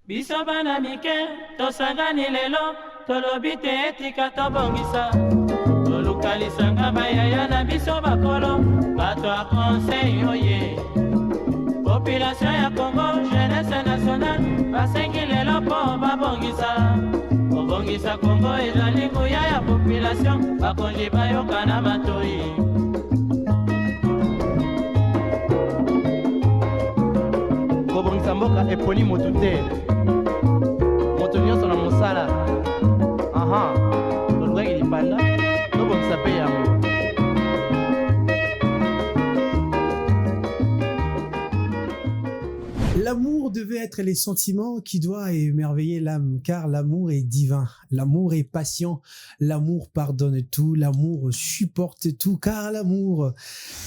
Biso bana mike, tosangani lelo, tolobi te etika tobongisa. Tolukalisanga bayaya na biso bakolo, bato a conseil oye. Population ya Congo, jeunesse nationale, basengi lelo po babongisa. Kobongisa Congo ezali nguya ya population, bakonzi bayoka na matoi. Kobongisa mboka eponi motu te. Moto nyonso na mosala. Aha, tolukaki lipanda, tobongisa pe yango. L'amour devait être les sentiments qui doivent émerveiller l'âme, car l'amour est divin, l'amour est patient, l'amour pardonne tout, l'amour supporte tout, car l'amour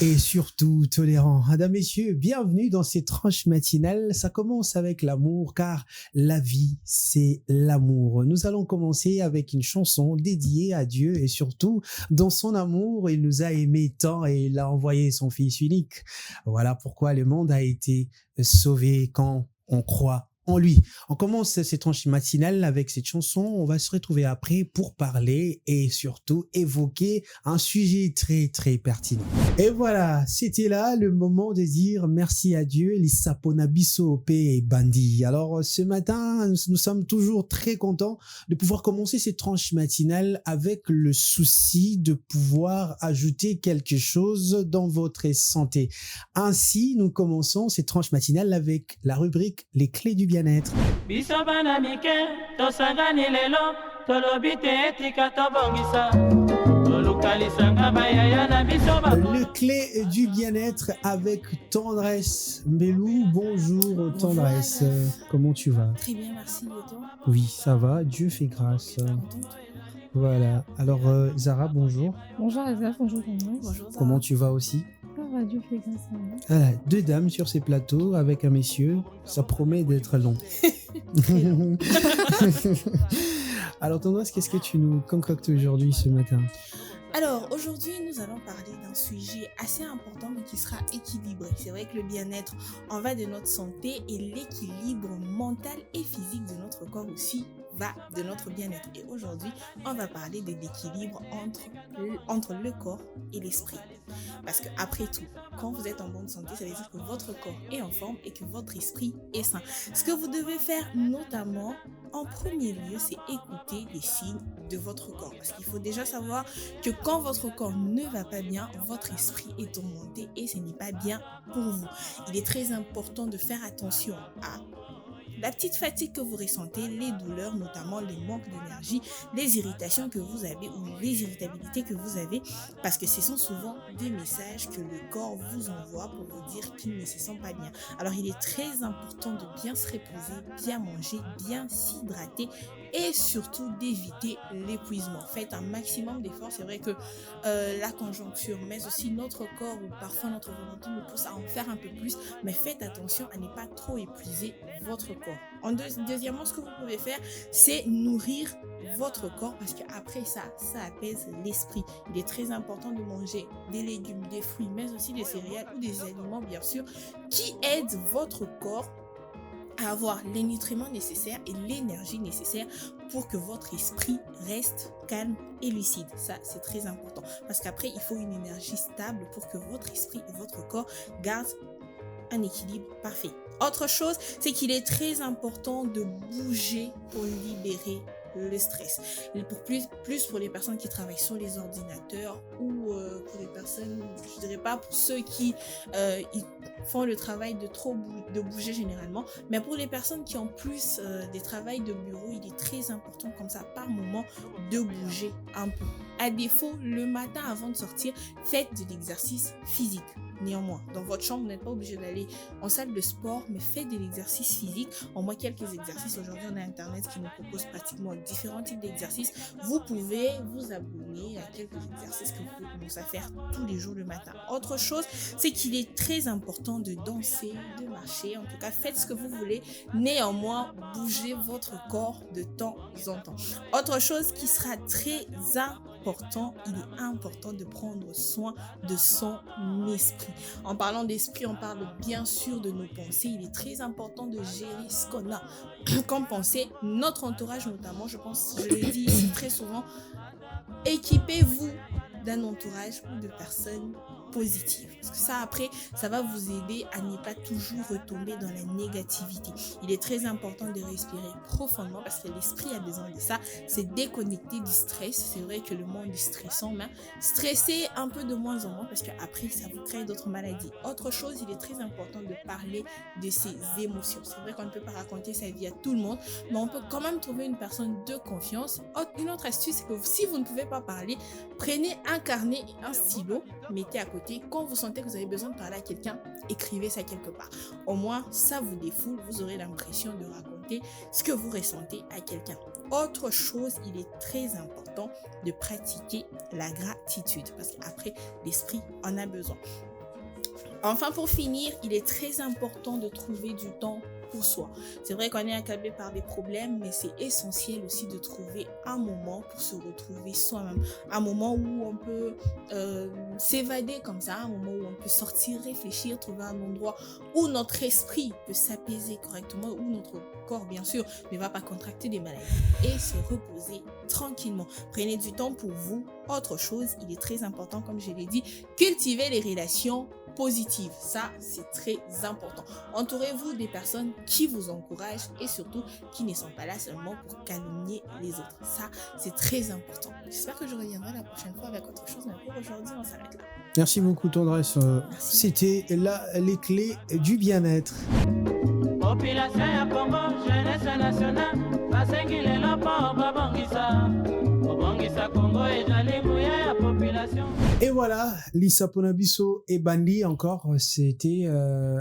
est surtout tolérant. Mesdames, messieurs, bienvenue dans ces tranches matinales. Ça commence avec l'amour, car la vie, c'est l'amour. Nous allons commencer avec une chanson dédiée à Dieu et surtout, dans son amour, il nous a aimés tant et il a envoyé son Fils unique. Voilà pourquoi le monde a été sauvé quand on croit en lui. On commence cette tranche matinale avec cette chanson. On va se retrouver après pour parler et surtout évoquer un sujet très très pertinent. Et voilà, c'était là le moment de dire merci à Dieu, les Saponabiso P et Bandi. Alors ce matin, nous sommes toujours très contents de pouvoir commencer cette tranche matinale avec le souci de pouvoir ajouter quelque chose dans votre santé. Ainsi, nous commençons cette tranche matinale avec la rubrique Les clés du bien-être. Biso bana mike, tosangani lelo, tolobi te etika tobongisa. Tolukalisanga bayaya na biso bakolo. Le clé du bien-être avec tendresse. Mbelou, bonjour tendresse. Comment tu vas? Très bien, merci. Et toi? Oui, ça va, Dieu fait grâce. Voilà. Alors, Zara, bonjour. Bonjour Azaf, bonjour Thomas. Bonjour. Comment tu vas aussi? Ça va, Dieu fait grâce à moi. Voilà, deux dames sur ces plateaux avec un messieur. Ça promet d'être long. Alors, tendresse, qu'est-ce que tu nous concoctes aujourd'hui ce matin? Alors, aujourd'hui, nous allons parler d'un sujet assez important, mais qui sera équilibré. C'est vrai que le bien-être en va de notre santé et l'équilibre mental et physique de notre corps aussi va de notre bien-être. Et aujourd'hui, on va parler de l'équilibre entre le corps et l'esprit. Parce que après tout, quand vous êtes en bonne santé, ça veut dire que votre corps est en forme et que votre esprit est sain. Ce que vous devez faire notamment en premier lieu, c'est écouter les signes de votre corps. Parce qu'il faut déjà savoir que quand votre corps ne va pas bien, votre esprit est tourmenté et ce n'est pas bien pour vous. Il est très important de faire attention à la petite fatigue que vous ressentez, les douleurs, notamment les manques d'énergie, les irritations que vous avez ou les irritabilités que vous avez, parce que ce sont souvent des messages que le corps vous envoie pour vous dire qu'il ne se sent pas bien. Alors il est très important de bien se reposer, bien manger, bien s'hydrater et surtout d'éviter l'épuisement. Faites un maximum d'efforts. C'est vrai que la conjoncture, mais aussi notre corps ou parfois notre volonté nous pousse à en faire un peu plus, mais faites attention à ne pas trop épuiser votre corps. Deuxièmement, ce que vous pouvez faire, c'est nourrir votre corps parce qu'après ça apaise l'esprit. Il est très important de manger des légumes, des fruits, mais aussi des céréales ou des aliments, bien sûr, qui aident votre corps à avoir les nutriments nécessaires et l'énergie nécessaire pour que votre esprit reste calme et lucide. Ça, c'est très important parce qu'après, il faut une énergie stable pour que votre esprit et votre corps gardent un équilibre parfait. Autre chose, c'est qu'il est très important de bouger pour libérer le stress. Et plus pour les personnes qui travaillent sur les ordinateurs ou pour les personnes, je dirais pas pour ceux qui ils font le travail de bouger généralement, mais pour les personnes qui ont plus des travails de bureau, il est très important comme ça par moment de bouger un peu. À défaut, le matin avant de sortir, faites de l'exercice physique. Néanmoins, dans votre chambre, vous n'êtes pas obligé d'aller en salle de sport, mais faites de l'exercice physique. En moins quelques exercices. Aujourd'hui, on a Internet qui nous propose pratiquement différents types d'exercices. Vous pouvez vous abonner à quelques exercices que vous pouvez commencer à faire tous les jours le matin. Autre chose, c'est qu'il est très important de danser, de marcher. En tout cas, faites ce que vous voulez. Néanmoins, bougez votre corps de temps en temps. Autre chose qui sera très important important de prendre soin de son esprit. En parlant d'esprit, on parle bien sûr de nos pensées. Il est très important de gérer ce qu'on a comme pensée, notre entourage notamment. Je l'ai dit ici très souvent, équipez-vous d'un entourage ou de personnes positives. Parce que ça, après, ça va vous aider à ne pas toujours retomber dans la négativité. Il est très important de respirer profondément parce que l'esprit a besoin de ça. C'est déconnecter du stress. C'est vrai que le monde est stressant, mais stresser un peu de moins en moins parce qu'après, ça vous crée d'autres maladies. Autre chose, il est très important de parler de ses émotions. C'est vrai qu'on ne peut pas raconter sa vie à tout le monde, mais on peut quand même trouver une personne de confiance. Une autre astuce, c'est que si vous ne pouvez pas parler, prenez un carnet et un stylo, mettez à côté. Quand vous sentez que vous avez besoin de parler à quelqu'un, écrivez ça quelque part. Au moins, ça vous défoule, vous aurez l'impression de raconter ce que vous ressentez à quelqu'un. Autre chose, il est très important de pratiquer la gratitude parce qu'après, l'esprit en a besoin. Enfin, pour finir, il est très important de trouver du temps pour soi. C'est vrai qu'on est accablé par des problèmes, mais c'est essentiel aussi de trouver un moment pour se retrouver soi-même. Un moment où on peut s'évader comme ça, un moment où on peut sortir, réfléchir, trouver un endroit où notre esprit peut s'apaiser correctement, où notre corps, bien sûr, ne va pas contracter des maladies et se reposer tranquillement. Prenez du temps pour vous. Autre chose, il est très important, comme je l'ai dit, cultivez les relations positives. Ça, c'est très important. Entourez-vous des personnes qui vous encouragent et surtout qui ne sont pas là seulement pour calomnier les autres. Ça, c'est très important. J'espère que je reviendrai la prochaine fois avec autre chose, mais pour aujourd'hui, on s'arrête là. Merci beaucoup, Tendresse. C'était là les clés du bien-être. Population ya Congo, jeunesse nationale, basengi lelo po babongisa Congo ezali buya ya population. Et voilà, Lisa Ponabiso et Bandi encore, c'était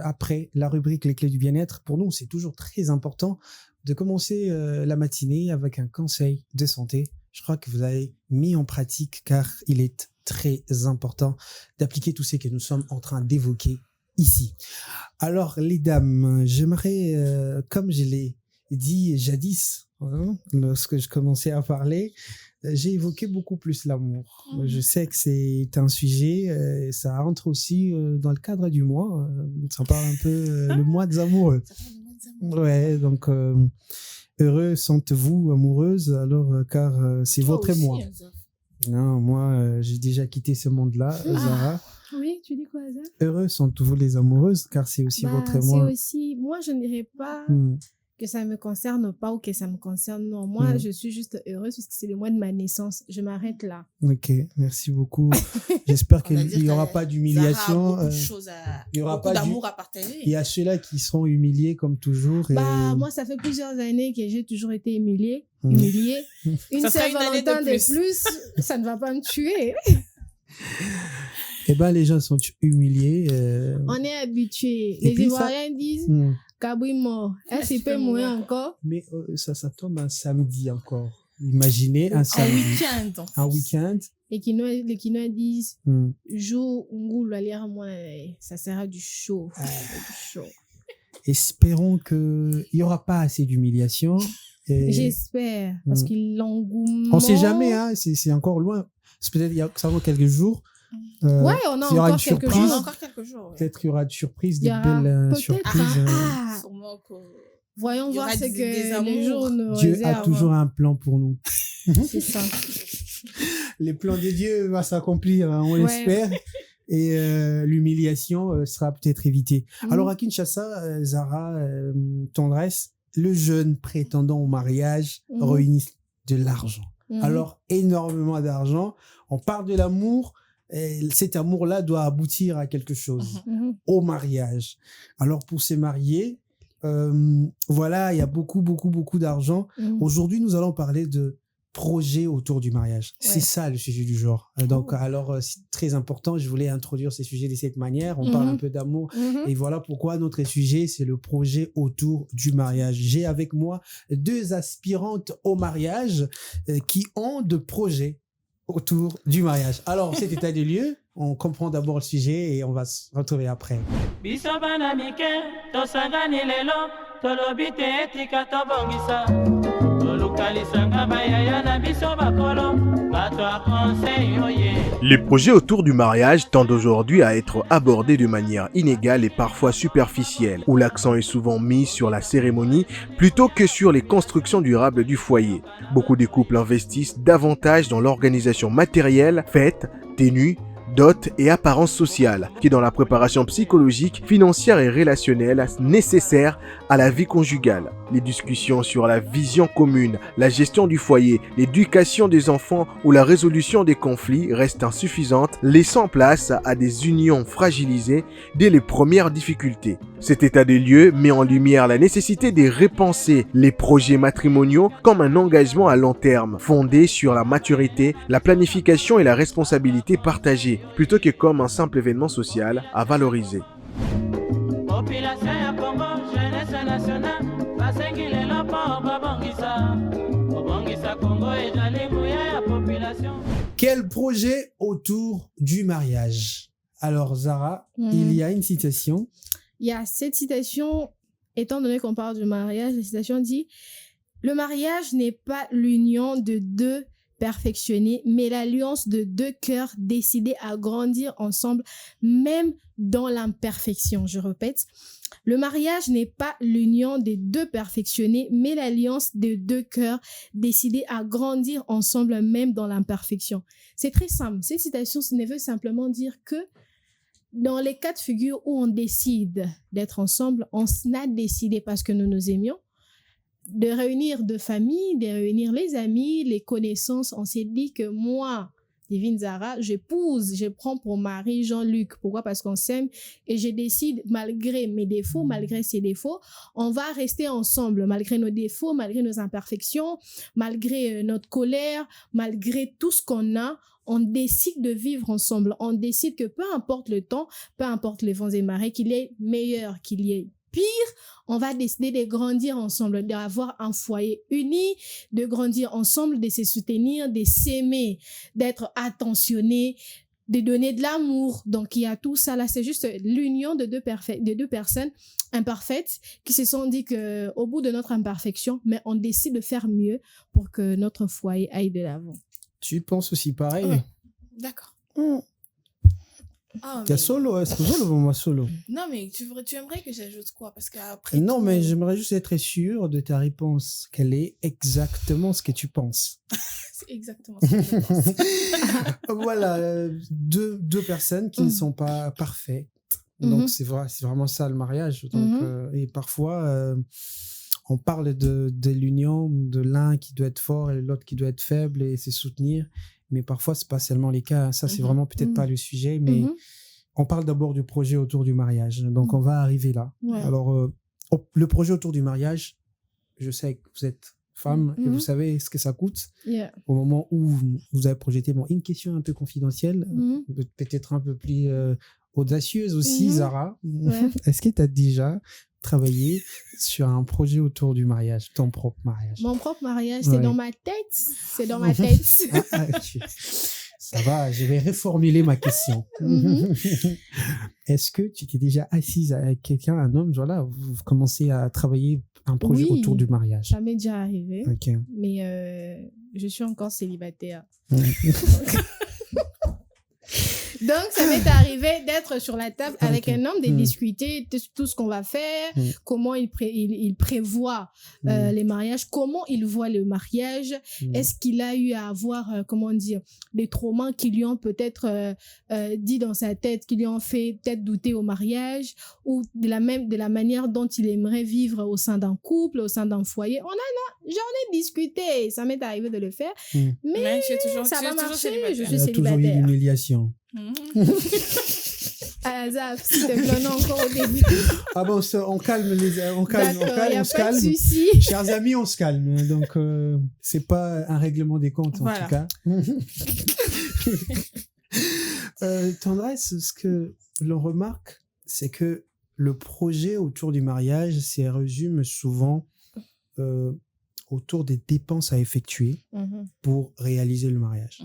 après la rubrique Les clés du bien-être. Pour nous, c'est toujours très important de commencer la matinée avec un conseil de santé. Je crois que vous avez mis en pratique car il est très important d'appliquer tout ce que nous sommes en train d'évoquer ici. Alors, les dames, j'aimerais, comme je l'ai dit jadis, lorsque je commençais à parler, j'ai évoqué beaucoup plus l'amour. Je sais que c'est un sujet, ça rentre aussi dans le cadre du mois. Ça parle un peu le mois des amoureux. Ouais, donc heureux sentez-vous amoureuse alors car c'est votre mois. Non, moi j'ai déjà quitté ce monde-là, Zara. Oui, tu dis quoi, Zara? Heureux sentez-vous les amoureuses car c'est aussi votre mois. C'est aussi, moi je ne dirais pas que ça me concerne pas ou que ça me concerne. Non, moi je suis juste heureuse parce que c'est le mois de ma naissance. Je m'arrête là. Ok, merci beaucoup. J'espère qu'il n'y aura pas d'humiliation. Il y aura pas d'amour à partager. Il y a ceux-là qui seront humiliés comme toujours. Moi, ça fait plusieurs années que j'ai toujours été humiliée. Une Saint-Valentin de plus, ça ne va pas me tuer. Eh ben, les gens sont humiliés. On est habitués. Les Ivoiriens disent Kaboui mort. Est-ce qu'il peut mourir encore? Mais ça tombe un samedi encore. Imaginez un samedi. Un week-end. Les Kinois disent jour où ça sera du chaud. Espérons qu'il n'y aura pas assez d'humiliation. J'espère. Parce qu'il l'engouement. On ne sait jamais, hein, c'est encore loin. C'est peut-être il y a seulement quelques jours. Ouais, on a encore quelques jours. Ouais. Peut-être qu'il y aura de surprises, de belles surprises. Voyons voir ce que les jours nous Dieu réservent. a toujours un plan pour nous. C'est ça. Les plans de Dieu vont s'accomplir, on l'espère. Et l'humiliation sera peut-être évitée. Alors à Kinshasa, Zara, Tendresse, le jeune prétendant au mariage réunit de l'argent. Alors énormément d'argent. On parle de l'amour. Et cet amour-là doit aboutir à quelque chose, au mariage. Alors pour se marier, voilà, il y a beaucoup d'argent. Aujourd'hui, nous allons parler de projets autour du mariage. C'est ça le sujet du jour. Donc, alors, c'est très important. Je voulais introduire ces sujets de cette manière. On parle un peu d'amour. Et voilà pourquoi notre sujet, c'est le projet autour du mariage. J'ai avec moi 2 aspirantes au mariage qui ont de projets autour du mariage. Alors, cet état des lieux, on comprend d'abord le sujet et on va se retrouver après. Biso bana mike, tosangani lelo, tolobite etika tobongisa. Tolukalisanga bayaya na biso bakolo, bato conseil, oh yeah. Les projets autour du mariage tendent aujourd'hui à être abordés de manière inégale et parfois superficielle, où l'accent est souvent mis sur la cérémonie plutôt que sur les constructions durables du foyer. Beaucoup de couples investissent davantage dans l'organisation matérielle, fêtes, tenues, dot et apparence sociale, qui est dans la préparation psychologique, financière et relationnelle nécessaire à la vie conjugale. Les discussions sur la vision commune, la gestion du foyer, l'éducation des enfants ou la résolution des conflits restent insuffisantes, laissant place à des unions fragilisées dès les premières difficultés. Cet état des lieux met en lumière la nécessité de repenser les projets matrimoniaux comme un engagement à long terme, fondé sur la maturité, la planification et la responsabilité partagée, plutôt que comme un simple événement social à valoriser. Population ya Congo, jeunesse nationale, basengi lelo po babongisa Congo ezali nguya ya population. Quel projet autour du mariage? Alors Zara, il y a une citation. Il y a cette citation, étant donné qu'on parle du mariage, la citation dit « Le mariage n'est pas l'union de deux perfectionnés, mais l'alliance de deux cœurs décidés à grandir ensemble, même dans l'imperfection. » Je répète, le mariage n'est pas l'union des deux perfectionnés, mais l'alliance de deux cœurs décidés à grandir ensemble, même dans l'imperfection. C'est très simple. Cette citation ne veut simplement dire que dans les cas de figure où on décide d'être ensemble, on a décidé parce que nous nous aimions, de réunir deux familles, de réunir les amis, les connaissances. On s'est dit que moi, Divine Zara, je prends pour mari Jean-Luc. Pourquoi? Parce qu'on s'aime et je décide, malgré mes défauts, malgré ses défauts, on va rester ensemble, malgré nos défauts, malgré nos imperfections, malgré notre colère, malgré tout ce qu'on a. On décide de vivre ensemble. On décide que peu importe le temps, peu importe les vents et marées, qu'il y ait meilleur, qu'il y ait pire, on va décider de grandir ensemble, d'avoir un foyer uni, de grandir ensemble, de se soutenir, de s'aimer, d'être attentionné, de donner de l'amour. Donc, il y a tout ça là. C'est juste l'union de deux personnes imparfaites qui se sont dit que au bout de notre imperfection, mais on décide de faire mieux pour que notre foyer aille de l'avant. Tu penses aussi pareil? Ouais. D'accord. Oh, mais... solo, est-ce que solo ou moi solo? Non, mais tu aimerais que j'ajoute quoi? Parce qu'après. Non, mais j'aimerais juste être sûr de ta réponse. Quelle est exactement ce que tu penses? C'est exactement ce que je pense. Voilà, deux personnes qui ne sont pas parfaites. Donc, c'est vraiment ça le mariage. Donc, et parfois, on parle de l'union, de l'un qui doit être fort et l'autre qui doit être faible et se soutenir. Mais parfois, ce n'est pas seulement les cas. Ça, c'est vraiment peut-être pas le sujet, mais on parle d'abord du projet autour du mariage. Donc, on va arriver là. Ouais. Alors, le projet autour du mariage, je sais que vous êtes femme et vous savez ce que ça coûte. Yeah. Au moment où vous avez projeté, une question un peu confidentielle, peut-être un peu plus audacieuse aussi, Zara. Ouais. Est-ce que tu as déjà travaillé sur un projet autour du mariage, ton propre mariage? Mon propre mariage, c'est dans ma tête. C'est dans ma tête. Ça va, je vais reformuler ma question. Est-ce que tu t'es déjà assise avec quelqu'un, un homme, voilà, vous commencez à travailler un projet autour du mariage? Ça m'est déjà arrivé, mais je suis encore célibataire. Donc, ça m'est arrivé d'être sur la table avec un homme, de discuter de tout ce qu'on va faire, comment il prévoit les mariages, comment il voit le mariage, est-ce qu'il a eu à avoir, des traumas qui lui ont peut-être dit dans sa tête, qui lui ont fait peut-être douter au mariage, ou de la manière dont il aimerait vivre au sein d'un couple, au sein d'un foyer. J'en ai discuté, ça m'est arrivé de le faire, mais ça va marcher, je suis célibataire. Il y a toujours eu une humiliation. Zaf, s'il te plaît, non, encore au début. Ah bon, on calme, on se calme. Chers amis, on se calme. Donc, c'est pas un règlement des comptes, en tout cas. Tendresse, ce que l'on remarque, c'est que le projet autour du mariage se résume souvent autour des dépenses à effectuer pour réaliser le mariage.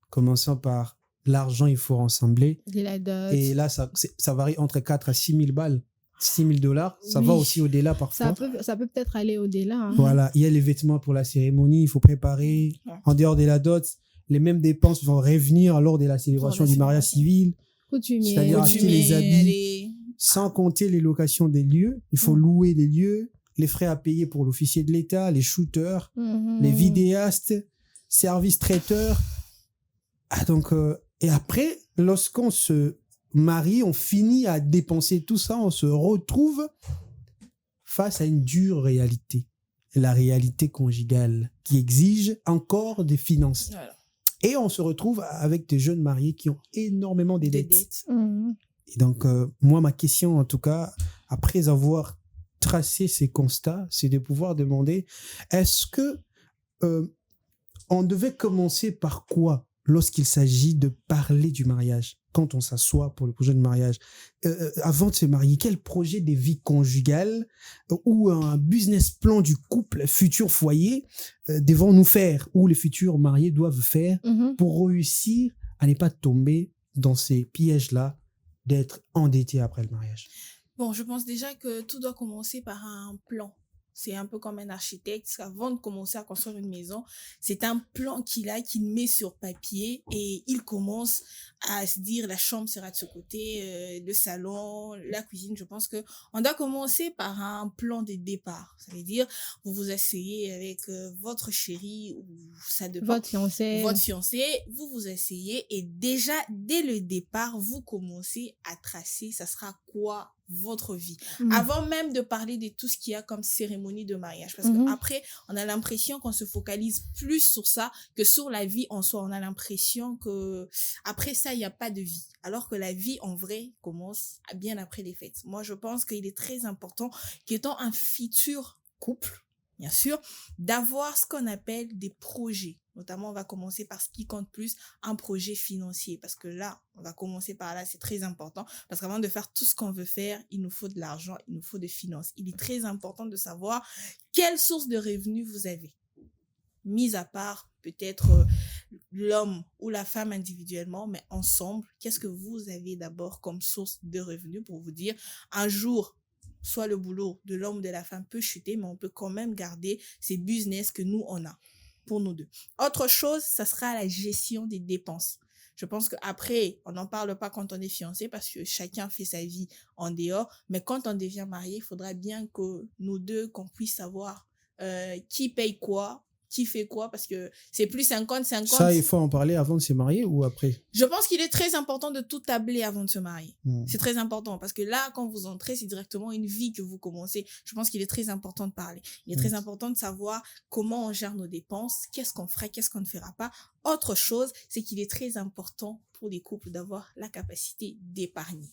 Commençant par l'argent, il faut rassembler. Et là, ça varie entre 4 à 6 000 balles. 6 000 $, ça va aussi au-delà parfois. Ça peut peut-être aller au-delà. Voilà, il y a les vêtements pour la cérémonie, il faut préparer. En dehors de la dot, les mêmes dépenses vont revenir lors de la célébration du mariage civil. Coutumier. C'est-à-dire acheter les habits, sans compter les locations des lieux. Il faut louer des lieux, les frais à payer pour l'officier de l'État, les shooters, les vidéastes, services traiteurs. Et après, lorsqu'on se marie, on finit à dépenser tout ça, on se retrouve face à une dure réalité. La réalité conjugale qui exige encore des finances. Voilà. Et on se retrouve avec des jeunes mariés qui ont énormément de dettes. Et donc, moi, ma question, en tout cas, après avoir tracé ces constats, c'est de pouvoir demander, est-ce que on devait commencer par quoi lorsqu'il s'agit de parler du mariage, quand on s'assoit pour le projet de mariage, avant de se marier, quel projet de vie conjugale ou un business plan du couple, futur foyer, devons-nous faire, ou les futurs mariés doivent faire pour réussir à ne pas tomber dans ces pièges-là d'être endetté après le mariage? Bon, je pense déjà que tout doit commencer par un plan. C'est un peu comme un architecte. Avant de commencer à construire une maison, c'est un plan qu'il met sur papier et il commence à se dire la chambre sera de ce côté, le salon, la cuisine. Je pense que on doit commencer par un plan de départ. Ça veut dire, vous vous asseyez avec votre chéri ou ça dépend. Votre fiancé, vous vous asseyez et déjà, dès le départ, vous commencez à tracer, ça sera quoi votre vie. Avant même de parler de tout ce qu'il y a comme cérémonie de mariage. Parce qu'après, on a l'impression qu'on se focalise plus sur ça que sur la vie en soi. On a l'impression que après ça, il n'y a pas de vie. Alors que la vie, en vrai, commence bien après les fêtes. Moi, je pense qu'il est très important qu'étant un futur couple, bien sûr, d'avoir ce qu'on appelle des projets. Notamment, on va commencer par ce qui compte plus, un projet financier. Parce que là, on va commencer par là, c'est très important. Parce qu'avant de faire tout ce qu'on veut faire, il nous faut de l'argent, il nous faut des finances. Il est très important de savoir quelle source de revenus vous avez. Mis à part peut-être l'homme ou la femme individuellement, mais ensemble, qu'est-ce que vous avez d'abord comme source de revenus pour vous dire, un jour, soit le boulot de l'homme ou de la femme peut chuter, mais on peut quand même garder ces business que nous, on a pour nous deux. Autre chose, ça sera la gestion des dépenses. Je pense qu'après, on n'en parle pas quand on est fiancé parce que chacun fait sa vie en dehors. Mais quand on devient marié, il faudra bien que nous deux, qu'on puisse savoir qui paye quoi, qui fait quoi, parce que c'est plus 50-50. Ça, il faut en parler avant de se marier ou après? Je pense qu'il est très important de tout tabler avant de se marier. C'est très important parce que là, quand vous entrez, c'est directement une vie que vous commencez. Je pense qu'il est très important de parler. Il est très important de savoir comment on gère nos dépenses, qu'est-ce qu'on fera, qu'est-ce qu'on ne fera pas. Autre chose, c'est qu'il est très important pour les couples d'avoir la capacité d'épargner.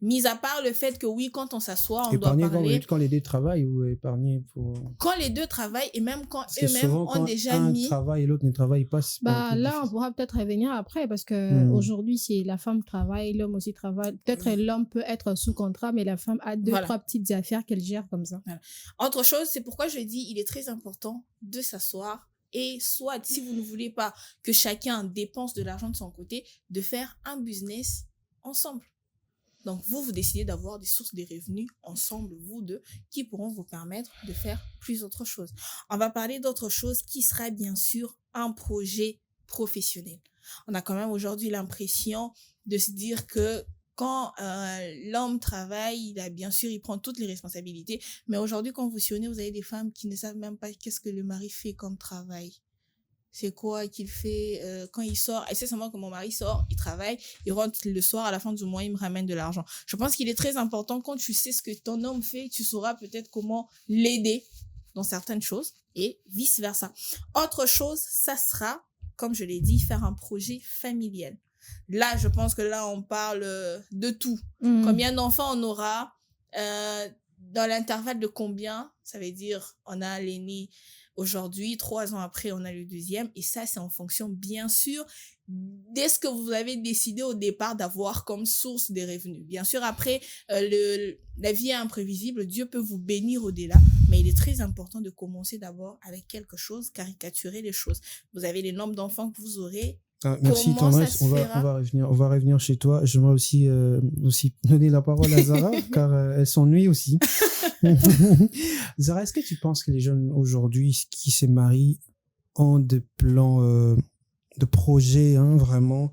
Mis à part le fait que oui, quand on s'assoit, on épargner doit parler... quand les deux travaillent ou épargner pour... Quand les deux travaillent et même quand eux-mêmes ont déjà mis... un travaille et l'autre ne travaille pas... là, on pourra peut-être revenir après parce que aujourd'hui, si la femme travaille, l'homme aussi travaille. Peut-être l'homme peut être sous contrat, mais la femme a trois petites affaires qu'elle gère comme ça. Voilà. Autre chose, c'est pourquoi je dis il est très important de s'asseoir et soit, si vous ne voulez pas que chacun dépense de l'argent de son côté, de faire un business ensemble. Donc, vous décidez d'avoir des sources de revenus ensemble, vous deux, qui pourront vous permettre de faire plus autre chose. On va parler d'autre chose qui sera bien sûr un projet professionnel. On a quand même aujourd'hui l'impression de se dire que quand l'homme travaille, il prend toutes les responsabilités. Mais aujourd'hui, quand vous sionnez, vous avez des femmes qui ne savent même pas qu'est-ce que le mari fait comme travail. C'est quoi qu'il fait quand il sort. Et c'est seulement que mon mari sort, il travaille, il rentre le soir, à la fin du mois, il me ramène de l'argent. Je pense qu'il est très important, quand tu sais ce que ton homme fait, tu sauras peut-être comment l'aider dans certaines choses et vice-versa. Autre chose, ça sera, comme je l'ai dit, faire un projet familial. Là, je pense que là, on parle de tout. Combien d'enfants on aura dans l'intervalle de combien? Ça veut dire, on a l'aîné aujourd'hui, 3 ans après, on a le deuxième. Et ça, c'est en fonction, bien sûr, de ce que vous avez décidé au départ d'avoir comme source de revenus. Bien sûr, après, la vie est imprévisible. Dieu peut vous bénir au-delà. Mais il est très important de commencer d'abord avec quelque chose, caricaturer les choses. Vous avez les nombres d'enfants que vous aurez. Merci Tendresse, on va revenir chez toi. J'aimerais aussi donner la parole à Zara car elle s'ennuie aussi. Zara, est-ce que tu penses que les jeunes aujourd'hui qui se marient ont des plans de projets, hein, vraiment,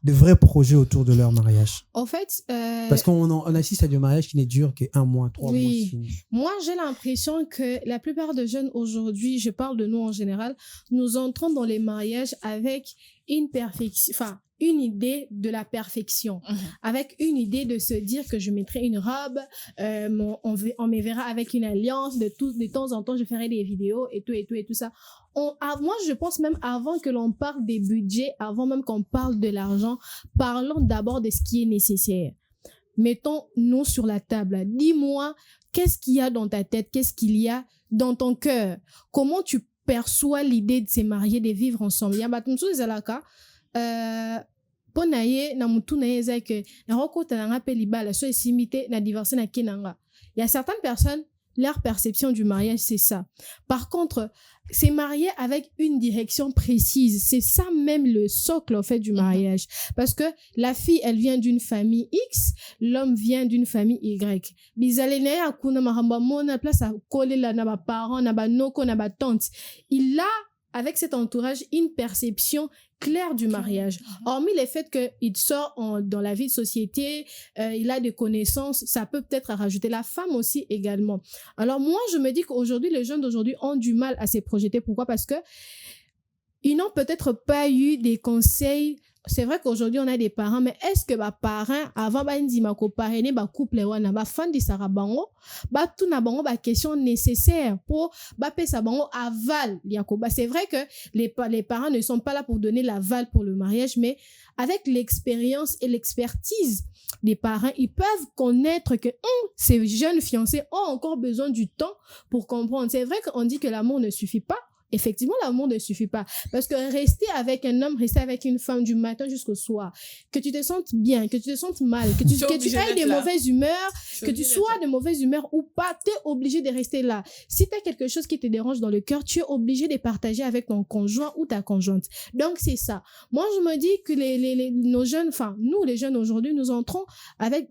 de vrais projets autour de leur mariage? En fait, Parce qu'on assiste à des mariages qui ne durent qu'un mois, 3 mois. oui. 6 mois. Moi, j'ai l'impression que la plupart des jeunes aujourd'hui, je parle de nous en général, nous entrons dans les mariages avec une perfection, enfin, une idée de la perfection, avec une idée de se dire que je mettrai une robe, on me verra avec une alliance, de temps en temps, je ferai des vidéos et tout ça. Moi, je pense même avant que l'on parle des budgets, avant même qu'on parle de l'argent, parlons d'abord de ce qui est nécessaire. Mettons-nous sur la table. Dis-moi, qu'est-ce qu'il y a dans ta tête? Qu'est-ce qu'il y a dans ton cœur? Comment tu perçois l'idée de se marier, de vivre ensemble? Il y a pona ye na mutu na ye eza ke na rokota na nga pe libala so esimite na divorcer na kenanga. Il y a certaines personnes, leur perception du mariage, c'est ça. Par contre, c'est marier avec une direction précise. C'est ça même le socle, en fait, du mariage. Parce que la fille, elle vient d'une famille X, l'homme vient d'une famille Y. Bizalene akuna mahamba mona place à coller là, na ba parents, na ba noko, na ba tante. Il a, avec cet entourage, une perception claire du mariage. Hormis le fait qu'il sort dans la vie de société, il a des connaissances, ça peut peut-être rajouter. La femme aussi également. Alors moi, je me dis qu'aujourd'hui, les jeunes d'aujourd'hui ont du mal à se projeter. Pourquoi? Parce que ils n'ont peut-être pas eu des conseils. C'est vrai qu'aujourd'hui, on a des parents, mais est-ce que les parents, avant de parrainer le couple, ils fan di sarabango, tout na bango question nécessaire pour sa bango aval. C'est vrai que les parents ne sont pas là pour donner l'aval pour le mariage, mais avec l'expérience et l'expertise des parents, ils peuvent connaître que ces jeunes fiancés ont encore besoin du temps pour comprendre. C'est vrai qu'on dit que l'amour ne suffit pas. Effectivement, l'amour ne suffit pas. Parce que rester avec un homme, rester avec une femme du matin jusqu'au soir, que tu te sentes bien, que tu te sentes mal, que tu aies des mauvaises humeurs, que tu sois de mauvaise humeur ou pas, tu es obligé de rester là. Si tu as quelque chose qui te dérange dans le cœur, tu es obligé de partager avec ton conjoint ou ta conjointe. Donc, c'est ça. Moi, je me dis que nos jeunes, enfin, nous, les jeunes aujourd'hui, nous entrons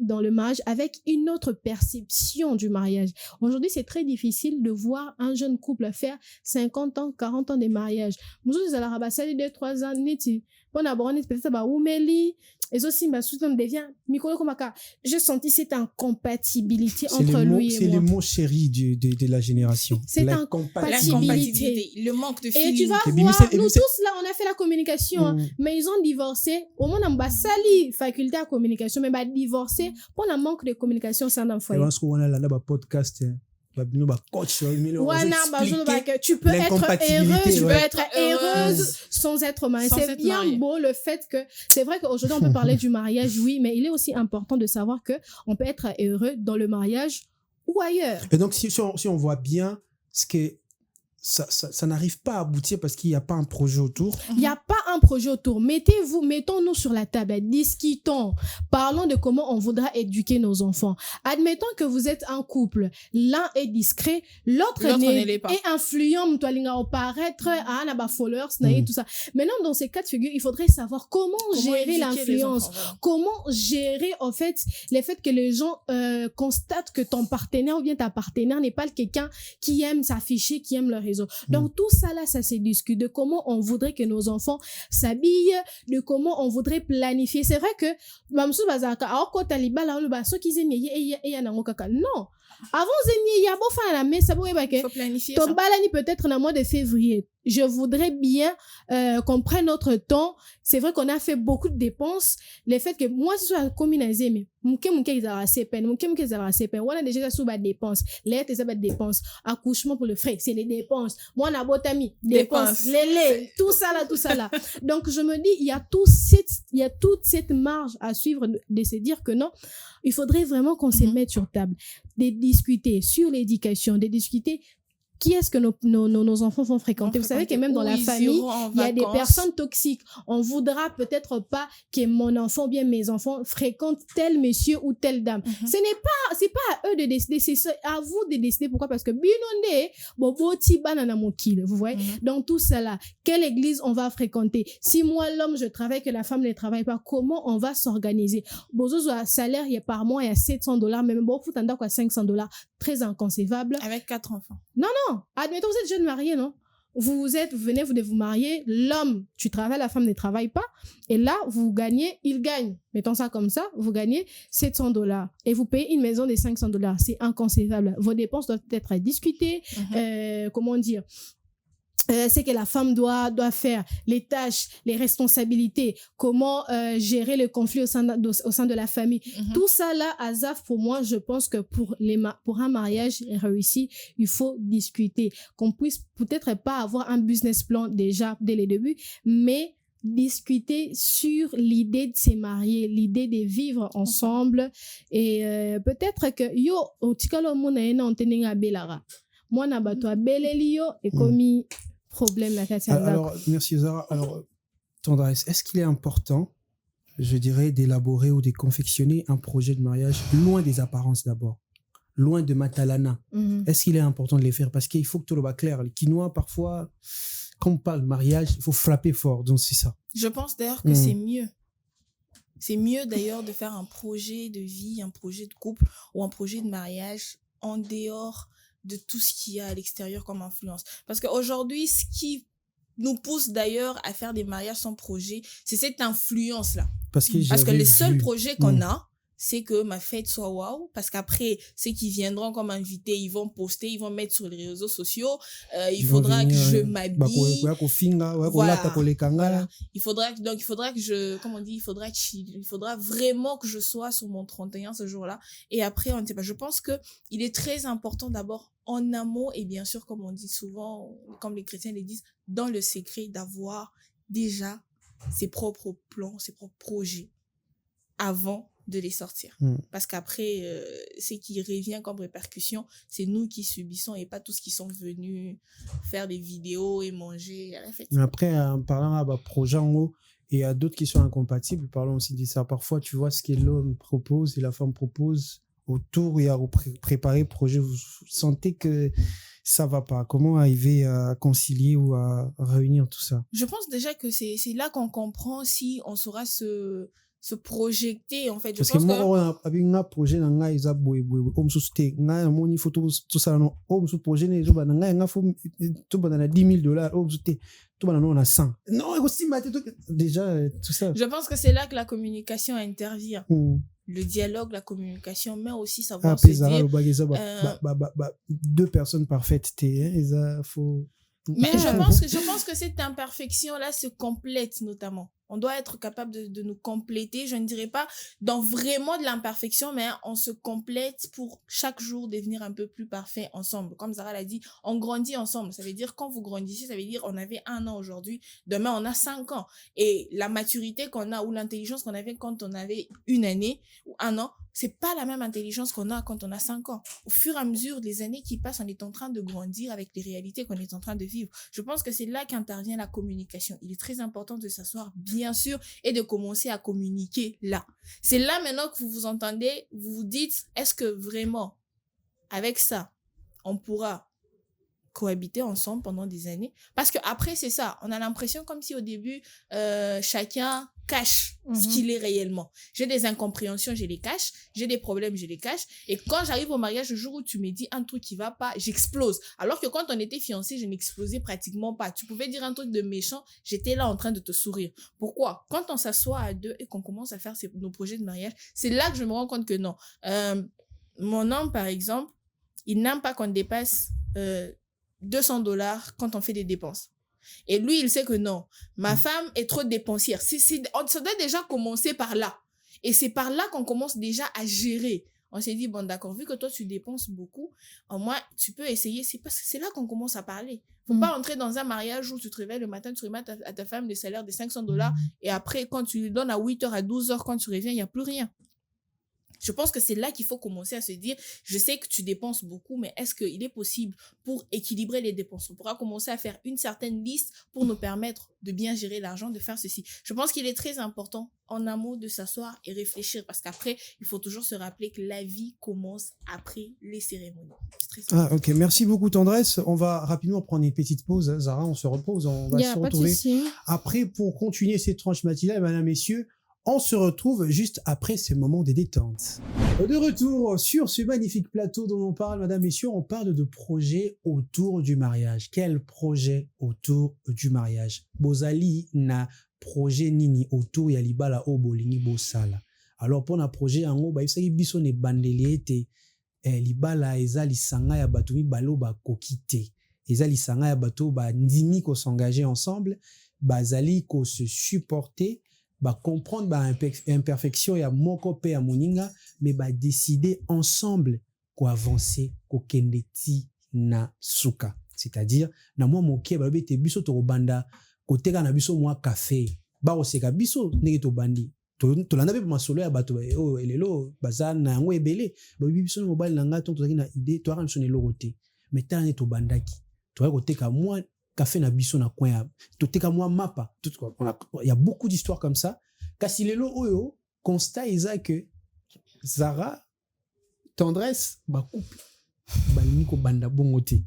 dans le mariage avec une autre perception du mariage. Aujourd'hui, c'est très difficile de voir un jeune couple faire 50 ans 40 ans de mariage. Nous allons rabasser 2-3 ans neti pour aborder peut-être ba oumeli et aussi ma soutien devient mikolo komaka. J'ai senti cette incompatibilité entre lui et moi. C'est le mot chéri de la génération. C'est incompatibilité, le manque de feeling. Et tu vas voir, nous tous là, on a fait la communication, mais ils ont divorcé. Au moins, on a sali faculté à communication, mais divorcé pour un manque de communication sans un foyer. Je pense qu'on a là un podcast. Tu peux être heureuse sans être mariée. C'est bien beau le fait que c'est vrai qu'aujourd'hui on peut parler du mariage, oui, mais il est aussi important de savoir que on peut être heureux dans le mariage ou ailleurs. Et donc si on voit bien ce que ça n'arrive pas à aboutir parce qu'il n'y a pas un projet autour. Il n'y a pas un projet autour. Mettons-nous sur la table, discutons, parlons de comment on voudra éduquer nos enfants. Admettons que vous êtes un couple, l'un est discret, l'autre est influent, toi linga paraître à followers, tout ça. Maintenant, dans ces cas de figure, il faudrait savoir comment gérer l'influence, comment gérer en fait le fait que les gens constatent que ton partenaire ou bien ta partenaire n'est pas quelqu'un qui aime s'afficher, qui aime le réseau. Donc tout ça là, ça se discute de comment on voudrait que nos enfants s'habillent, de comment on voudrait planifier. C'est vrai que mamsou bazaka ako taliba la ba so qu'ils aiment et nango kaka. Non. Avant il y a beau faire la messe, ça faut planifier. Ton balani peut-être dans le mois de février. Je voudrais bien qu'on prenne notre temps. C'est vrai qu'on a fait beaucoup de dépenses. Le fait que moi, je suis communalisé, mais on a déjà sous bas dépenses. Les dépenses. Accouchement pour le frais, c'est les dépenses. Moi, on a botami, dépenses. Les tout ça là. Donc, je me dis, il y a toute cette marge à suivre de se dire que non, il faudrait vraiment qu'on se mette sur table, de discuter sur l'éducation, de discuter qui est-ce que nos enfants vont fréquenter. Vous savez que même dans la famille, il y a des personnes toxiques. On voudra peut-être pas que mon enfant ou bien mes enfants fréquentent tel monsieur ou telle dame. C'est pas à eux de décider, c'est à vous de décider. Pourquoi? Parce que binonde, boboti banana mokile, vous voyez. Donc tout ça là, quelle église on va fréquenter? Si moi l'homme je travaille, que la femme ne travaille pas, comment on va s'organiser? Bozozo à salaire, il y a par mois, il y a $700, même bon, faut $500, très inconcevable. Avec 4 enfants. Non. Admettons, vous êtes jeune marié, non? vous venez de vous marier, l'homme, tu travailles, la femme ne travaille pas, et là, vous gagnez, il gagne. Mettons ça comme ça, vous gagnez $700 et vous payez une maison de $500. C'est inconcevable. Vos dépenses doivent être discutées. Comment dire? C'est que la femme doit faire, les tâches, les responsabilités, comment gérer le conflit au sein de la famille. Tout ça là, Azaf, pour moi, je pense que pour un mariage réussi, il faut discuter. Qu'on puisse peut-être pas avoir un business plan déjà dès le début, mais discuter sur l'idée de se marier, l'idée de vivre ensemble. Et peut-être que yo, otikalo mona ena ontenenga belara. Moi, na bato abelelio et commis problème la Katia. Alors, merci Zara. Alors, Tendresse, est-ce qu'il est important, je dirais, d'élaborer ou de confectionner un projet de mariage loin des apparences d'abord, loin de Matalana? Est-ce qu'il est important de les faire? Parce qu'il faut que tout le soit clair. Les Quinois, parfois, quand on parle de mariage, il faut frapper fort. Donc, c'est ça. Je pense d'ailleurs que c'est mieux. C'est mieux d'ailleurs de faire un projet de vie, un projet de couple ou un projet de mariage en dehors de tout ce qu'il y a à l'extérieur comme influence. Parce qu'aujourd'hui, ce qui nous pousse d'ailleurs à faire des mariages sans projet, c'est cette influence-là. Parce que les seuls projets qu'on a, c'est que ma fête soit waouh, parce qu'après, ceux qui viendront comme invités, ils vont poster, ils vont mettre sur les réseaux sociaux, il faudra que je m'habille. Voilà. Il faudra que je, comment on dit, il faudra vraiment que je sois sur mon 31 ce jour-là. Et après, on ne sait pas. Je pense que il est très important d'abord en amont, et bien sûr, comme on dit souvent, comme les chrétiens le disent, dans le secret d'avoir déjà ses propres plans, ses propres projets avant de les sortir. Parce qu'après, ce qui revient comme répercussion, c'est nous qui subissons et pas tous qui sont venus faire des vidéos et manger à la fête. Après, en parlant de projet en haut, et à d'autres qui sont incompatibles, parlons aussi de ça. Parfois, tu vois ce que l'homme propose et la femme propose autour et à préparer le projet. Vous sentez que ça va pas. Comment arriver à concilier ou à réunir tout ça? Je pense déjà que c'est là qu'on comprend si on saura se projeter en fait. Parce que moi avec un projet na ngai za boy om so ste ngai moni photo tout ça non om so projet ne zo ba ngai nga fo to ba na $10,000 om so te to ba na on a 100 non aussi déjà tout ça. Je pense que c'est là que la communication intervient. Le dialogue, la communication, mais aussi savoir se dire deux personnes parfaites faut. Mais je pense que cette imperfection là se complète notamment. On doit être capable de nous compléter. Je ne dirais pas dans vraiment de l'imperfection, mais on se complète pour chaque jour devenir un peu plus parfait ensemble. Comme Zara l'a dit, on grandit ensemble. Ça veut dire quand vous grandissez, ça veut dire on avait 1 an aujourd'hui, demain on a 5 ans. Et la maturité qu'on a ou l'intelligence qu'on avait quand on avait 1 année ou 1 an, c'est pas la même intelligence qu'on a quand on a 5 ans. Au fur et à mesure des années qui passent, on est en train de grandir avec les réalités qu'on est en train de vivre. Je pense que c'est là qu'intervient la communication. Il est très important de s'asseoir bien sûr et de commencer à communiquer là. C'est là maintenant que vous vous entendez, vous vous dites, est-ce que vraiment avec ça, on pourra cohabiter ensemble pendant des années? Parce que après c'est ça, on a l'impression comme si au début chacun cache ce qu'il est réellement. J'ai des incompréhensions, je les cache. J'ai des problèmes, je les cache. Et quand j'arrive au mariage, le jour où tu me dis un truc qui va pas, j'explose. Alors que quand on était fiancés, je n'explosais pratiquement pas. Tu pouvais dire un truc de méchant, j'étais là en train de te sourire. Pourquoi? Quand on s'assoit à deux et qu'on commence à faire nos projets de mariage, c'est là que je me rends compte que non. Mon homme, par exemple, il n'aime pas qu'on dépasse $200 quand on fait des dépenses. Et lui, il sait que non, ma femme est trop dépensière. Ça doit déjà commencer par là. Et c'est par là qu'on commence déjà à gérer. On s'est dit, bon, d'accord, vu que toi, tu dépenses beaucoup, au moins, tu peux essayer. C'est parce que c'est là qu'on commence à parler. Faut pas entrer dans un mariage où tu te réveilles le matin, tu remets à ta femme le salaire de $500 et après, quand tu lui donnes à 8h, à 12h, quand tu reviens, il n'y a plus rien. Je pense que c'est là qu'il faut commencer à se dire, je sais que tu dépenses beaucoup, mais est-ce qu'il est possible pour équilibrer les dépenses? On pourra commencer à faire une certaine liste pour nous permettre de bien gérer l'argent, de faire ceci. Je pense qu'il est très important en amont de s'asseoir et réfléchir parce qu'après, il faut toujours se rappeler que la vie commence après les cérémonies. C'est très ok, merci beaucoup Tendresse. On va rapidement prendre une petite pause, Zara, on se repose, on va se retrouver. Après, pour continuer cette tranche matinale, mesdames, messieurs, On se retrouve juste après ces moments de détente. De retour sur ce magnifique plateau dont on parle, madame, messieurs, on parle de projets autour du mariage. Quel projet autour du mariage? Bozali na projet nini autour ya libala o bolingi bosala. Alors pour na projet yango ba yebisaki biso ne bandeli ete libala eza lisanga ya bato mibale ba kokite. Eza lisanga ya bato ba ndimi ko s'engager ensemble, bazali ko se supporter, ba comprendre ba imperfection ya moko pe ya moninga, mais ba décider ensemble ko avancer ko kendeti na suka. C'est-à-dire na moi mokie ba bete biso to banda koteka na biso mwa café ba oseka biso ndenge to bandi to landa pe masolo ya bato o elelo bazana yango ebele ba biso no mobile nanga to tozaki na idée to arrange sonelo roté mais tane to bandaki to koteka mwa café na biso na coin ya to teka mwa mapa tout il y a beaucoup d'histoires comme ça kasi lelo oyo constat eza que Zara tendresse ba couple ba niko banda bongote.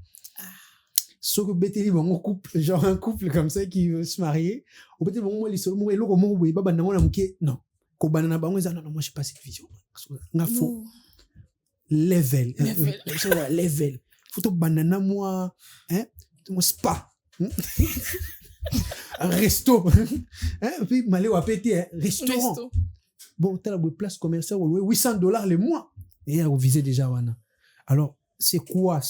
Soko beteli bango couple, genre un couple comme ça qui veut se marier, ou peut-être bon moi les solo moi eloko mo boye baba nango na muke non ko banana bango eza non moi j'ai pas cette vision nga faux level photo banana moi moi spa un resto puis malé wa pété restaurant bon t'as la place commerciale $800 le mois et vous visez déjà wana. Alors c'est quoi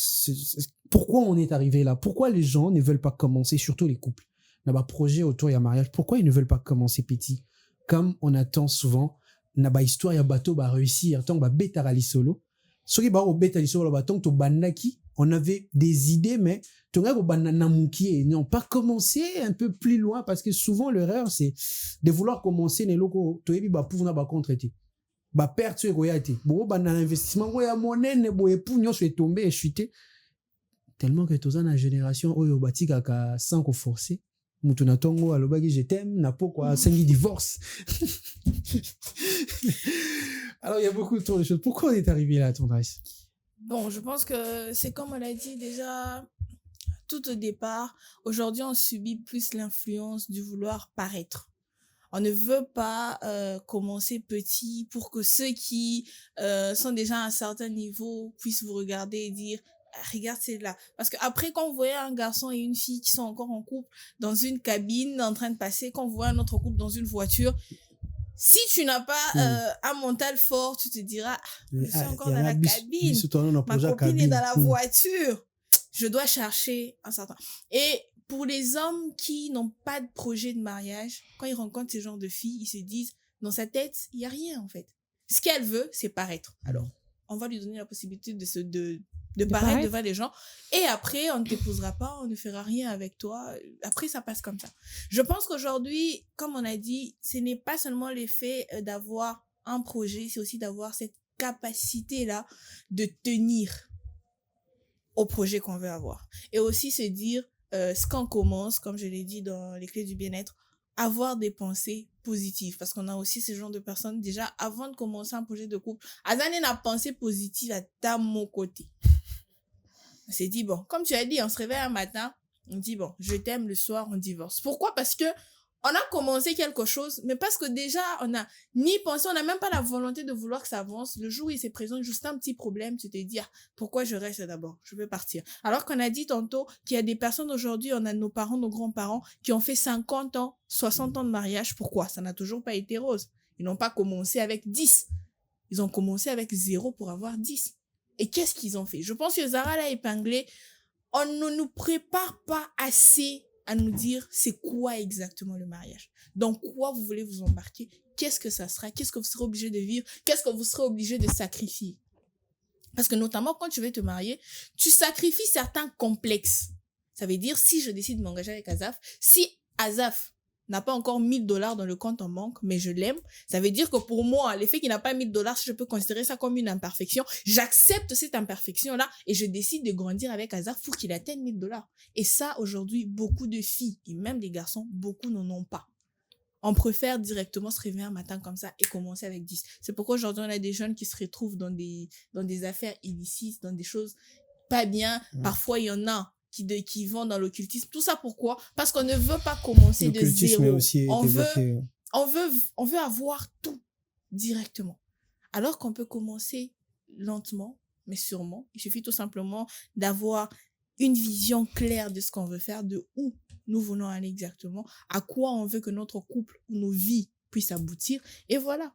pourquoi on est arrivé là? Pourquoi les gens ne veulent pas commencer, surtout les couples? On a un projet autour du mariage. Pourquoi ils ne veulent pas commencer petit? Comme on attend souvent, on a une histoire, il y a bateau va réussir, tant que bêta rali solo. Ce qui va au bêta solo, tant que bandaki, on avait des idées, mais tu regardes au banana moukier, non pas commencer un peu plus loin parce que souvent l'erreur c'est de vouloir commencer les locaux. Tu es pouvoir ba contre-traiter. Ba perdre ce qu'on a été. Bon, banana investissement, ouais, monnaie, ne boye pugnon soit tombé et chuté. Tellement que tous la génération oyo batika ka sans ko forcer mutu na tongo alobaki je t'aime na pokwa sengi divorce. Alors il y a beaucoup de choses. Pourquoi on est arrivé là, Tendresse? Bon, je pense que c'est comme on l'a dit déjà tout au départ. Aujourd'hui, on subit plus l'influence du vouloir paraître. On ne veut pas commencer petit pour que ceux qui sont déjà à un certain niveau puissent vous regarder et dire regarde, c'est là. Parce que après, quand vous voyez un garçon et une fille qui sont encore en couple dans une cabine en train de passer, quand vous voyez un autre couple dans une voiture, si tu n'as pas un mental fort, tu te diras, je suis encore dans la cabine, ma copine est dans la voiture, je dois chercher un certain. Et pour les hommes qui n'ont pas de projet de mariage, quand ils rencontrent ce genre de filles, ils se disent, dans sa tête, il n'y a rien en fait. Ce qu'elle veut, c'est paraître. Alors, on va lui donner la possibilité de paraître devant les gens. Et après, on ne t'épousera pas, on ne fera rien avec toi. Après, ça passe comme ça. Je pense qu'aujourd'hui, comme on a dit, ce n'est pas seulement l'effet d'avoir un projet, c'est aussi d'avoir cette capacité-là de tenir au projet qu'on veut avoir. Et aussi se dire, ce qu'on commence, comme je l'ai dit dans les clés du bien-être, avoir des pensées positives. Parce qu'on a aussi ce genre de personnes, déjà, avant de commencer un projet de couple, Azane a pensée positive à mon côté. On s'est dit, bon, comme tu as dit, on se réveille un matin, on dit, bon, je t'aime, le soir, on divorce. Pourquoi? Parce que on a commencé quelque chose, mais parce que déjà, on n'a ni pensé, on n'a même pas la volonté de vouloir que ça avance. Le jour où il se présente juste un petit problème, tu te dis, ah, pourquoi je reste d'abord? Je veux partir. Alors qu'on a dit tantôt qu'il y a des personnes aujourd'hui, on a nos parents, nos grands-parents, qui ont fait 50 ans, 60 ans de mariage. Pourquoi? Ça n'a toujours pas été rose. Ils n'ont pas commencé avec 10. Ils ont commencé avec 0 pour avoir 10. Et qu'est-ce qu'ils ont fait? Je pense que Zara l'a épinglé. On ne nous prépare pas assez à nous dire c'est quoi exactement le mariage. Dans quoi vous voulez vous embarquer? Qu'est-ce que ça sera? Qu'est-ce que vous serez obligé de vivre? Qu'est-ce que vous serez obligé de sacrifier? Parce que notamment quand tu veux te marier, tu sacrifies certains complexes. Ça veut dire si je décide de m'engager avec Azaf, si Azaf n'a pas encore $1000 dans le compte en banque, mais je l'aime, ça veut dire que pour moi, l'effet qu'il n'a pas $1000, je peux considérer ça comme une imperfection. J'accepte cette imperfection-là et je décide de grandir avec Azaf pour qu'il atteigne $1000. Et ça, aujourd'hui, beaucoup de filles et même des garçons, beaucoup n'en ont pas. On préfère directement se réveiller un matin comme ça et commencer avec 10. C'est pourquoi aujourd'hui, on a des jeunes qui se retrouvent dans des affaires illicites, dans des choses pas bien. Parfois, il y en a qui vont dans l'occultisme. Tout ça pourquoi? Parce qu'on ne veut pas commencer de zéro. Aussi on veut on veut avoir tout directement. Alors qu'on peut commencer lentement, mais sûrement. Il suffit tout simplement d'avoir une vision claire de ce qu'on veut faire, de où nous voulons aller exactement, à quoi on veut que notre couple ou nos vies puissent aboutir. Et voilà.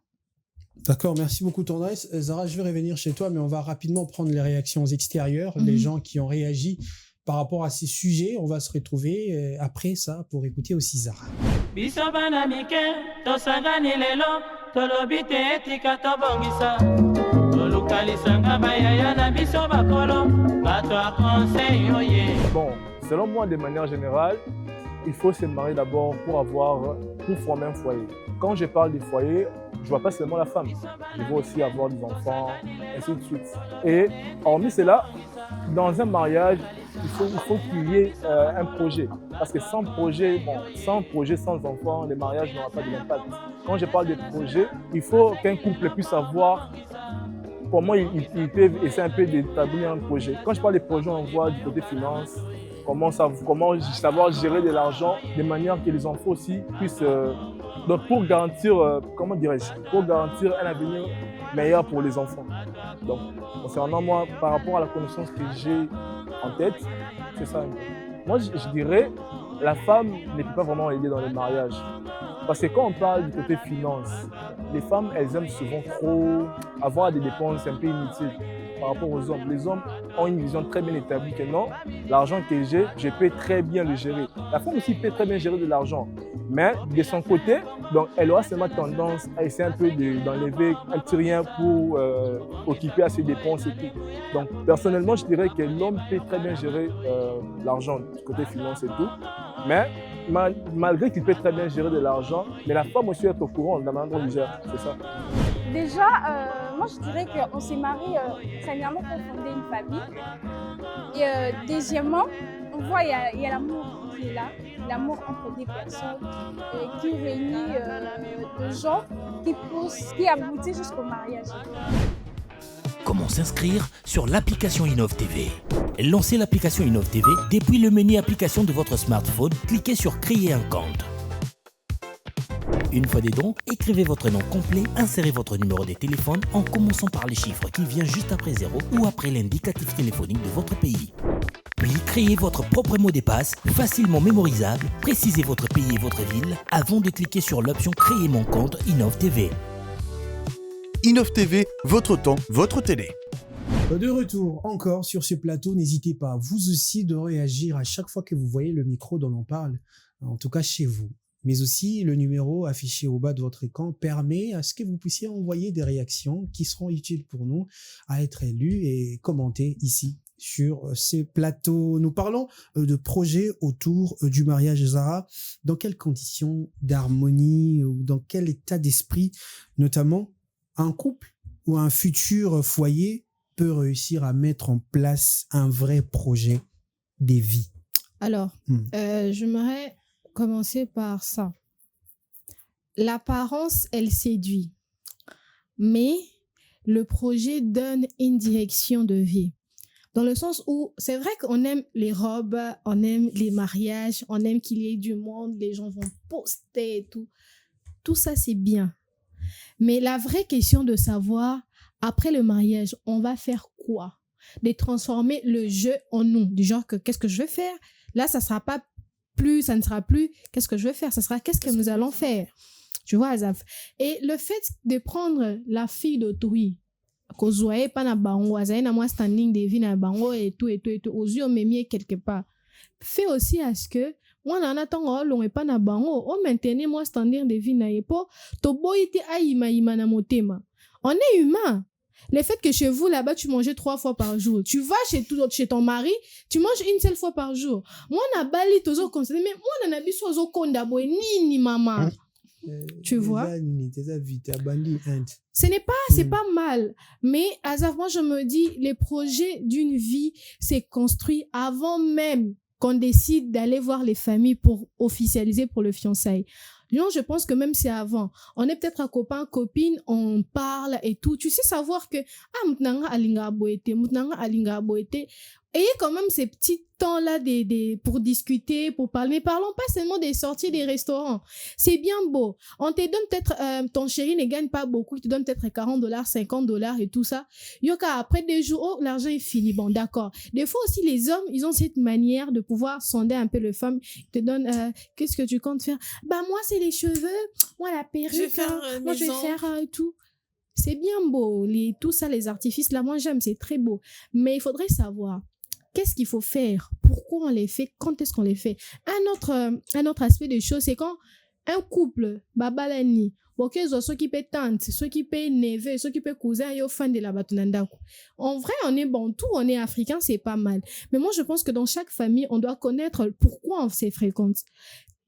D'accord, merci beaucoup Tendresse. Zara, je vais revenir chez toi, mais on va rapidement prendre les réactions extérieures, les gens qui ont réagi par rapport à ces sujets. On va se retrouver après ça pour écouter aussi Zara. biso bana mike tosangani lelo tolobi te etika tobongisa tolukalisanga bayaya na biso bakolo bato ya conseil oye. Bon, selon moi, de manière générale, il faut se marier d'abord pour former un foyer. Quand je parle du foyer, je ne vois pas seulement la femme. Je veux aussi avoir des enfants, ainsi de suite. Et hormis cela, dans un mariage, il faut qu'il y ait un projet. Parce que sans projet, sans enfants, le mariage n'aura pas d'impact. Quand je parle de projet, il faut qu'un couple puisse savoir comment ils peuvent essayer un peu d'établir un projet. Quand je parle de projet, on voit du côté finance, comment savoir gérer de l'argent de manière que les enfants aussi puissent... donc pour garantir, pour garantir un avenir meilleur pour les enfants. Donc, concernant moi, par rapport à la connaissance que j'ai en tête, c'est ça. Moi, je dirais, la femme ne peut pas vraiment aider dans le mariage. Parce que quand on parle du côté finance, les femmes, elles aiment souvent trop avoir des dépenses un peu inutiles par rapport aux hommes. Les hommes ont une vision très bien établie que non, l'argent que j'ai, je peux très bien le gérer. La femme aussi peut très bien gérer de l'argent. Mais de son côté, donc, elle aura seulement tendance à essayer un peu d'enlever un petit rien pour occuper à ses dépenses et tout. Donc personnellement, je dirais que l'homme peut très bien gérer l'argent du côté finance et tout. Mais malgré qu'il peut très bien gérer de l'argent, mais la femme aussi est au courant de la manière dont il gère, c'est ça. Déjà, moi je dirais qu'on s'est marié premièrement pour fonder une famille. Et deuxièmement, on voit il y a l'amour qui est là, l'amour entre des personnes qui réunit des gens qui aboutissent jusqu'au mariage. Comment s'inscrire sur l'application Innov TV? Lancez l'application Innov TV depuis le menu application de votre smartphone, cliquez sur créer un compte. Une fois dedans, écrivez votre nom complet, insérez votre numéro de téléphone en commençant par les chiffres qui viennent juste après 0 ou après l'indicatif téléphonique de votre pays. Puis créez votre propre mot de passe facilement mémorisable, précisez votre pays et votre ville avant de cliquer sur l'option Créer mon compte Innov TV. Innov TV, votre temps, votre télé. De retour encore sur ce plateau, n'hésitez pas vous aussi de réagir à chaque fois que vous voyez le micro dont on parle, en tout cas chez vous. Mais aussi, le numéro affiché au bas de votre écran permet à ce que vous puissiez envoyer des réactions qui seront utiles pour nous à être élus et commenter ici sur ces plateaux. Nous parlons de projets autour du mariage, Zara. Dans quelles conditions d'harmonie ou dans quel état d'esprit, notamment, un couple ou un futur foyer peut réussir à mettre en place un vrai projet de vie? Alors, j'aimerais commencer par ça. L'apparence, elle séduit, mais le projet donne une direction de vie. Dans le sens où c'est vrai qu'on aime les robes, on aime les mariages, on aime qu'il y ait du monde, les gens vont poster et tout. Tout ça, c'est bien. Mais la vraie question de savoir, après le mariage, on va faire quoi? De transformer le jeu en nous. Du genre que qu'est-ce que je vais faire? Là, ça ne sera plus qu'est-ce que je vais faire? Ça sera qu'est-ce que nous allons faire? Tu vois, Azaf? Et le fait de prendre la fille d'autrui, qu'on soit pas na bango, azaïna moi standing de vie na bango et tout, aux yeux, mais mieux quelque part, fait aussi à ce que moi na natango long et pas na bango, on maintenir moi standing de vie na yepo, to boite aïma na motema. On est humain. Le fait que chez vous, là-bas, tu manges 3 fois par jour. Tu vas chez ton mari, tu manges une seule fois par jour. Moi, na bali tozo conseiller, mais moi, na biso zo konda boy ni maman. Tu vois? Ce n'est pas, c'est pas mal. Mais, Azaf, moi, je me dis, les projets d'une vie, c'est construit avant même qu'on décide d'aller voir les familles pour officialiser pour le fiançailles. Non, je pense que même c'est avant. On est peut-être un copain, copine, on parle et tout. Tu sais savoir que, mutnanga alinga boete. ayez quand même ces petits temps-là pour discuter, pour parler. Mais parlons pas seulement des sorties des restaurants. C'est bien beau. On te donne peut-être, ton chéri ne gagne pas beaucoup, il te donne peut-être $40, $50 et tout ça. Yoka, après 2 jours, oh, l'argent est fini. Bon, d'accord. Des fois aussi, les hommes, ils ont cette manière de pouvoir sonder un peu les femmes. Ils te donnent, qu'est-ce que tu comptes faire? Bah, moi, c'est les cheveux. Moi, la perruque. Moi, je vais faire tout. C'est bien beau. Tout ça, les artifices, là, moi, j'aime. C'est très beau. Mais il faudrait savoir. Qu'est-ce qu'il faut faire? Pourquoi on les fait? Quand est-ce qu'on les fait? Un autre aspect des choses, c'est quand un couple, babalani, ceux qui paient tante, ceux qui paient neveu, ceux qui paient cousin, yo fan de la batunandaku. En vrai, on est bantou, on est africain, c'est pas mal. Mais moi, je pense que dans chaque famille, on doit connaître pourquoi on se fréquente.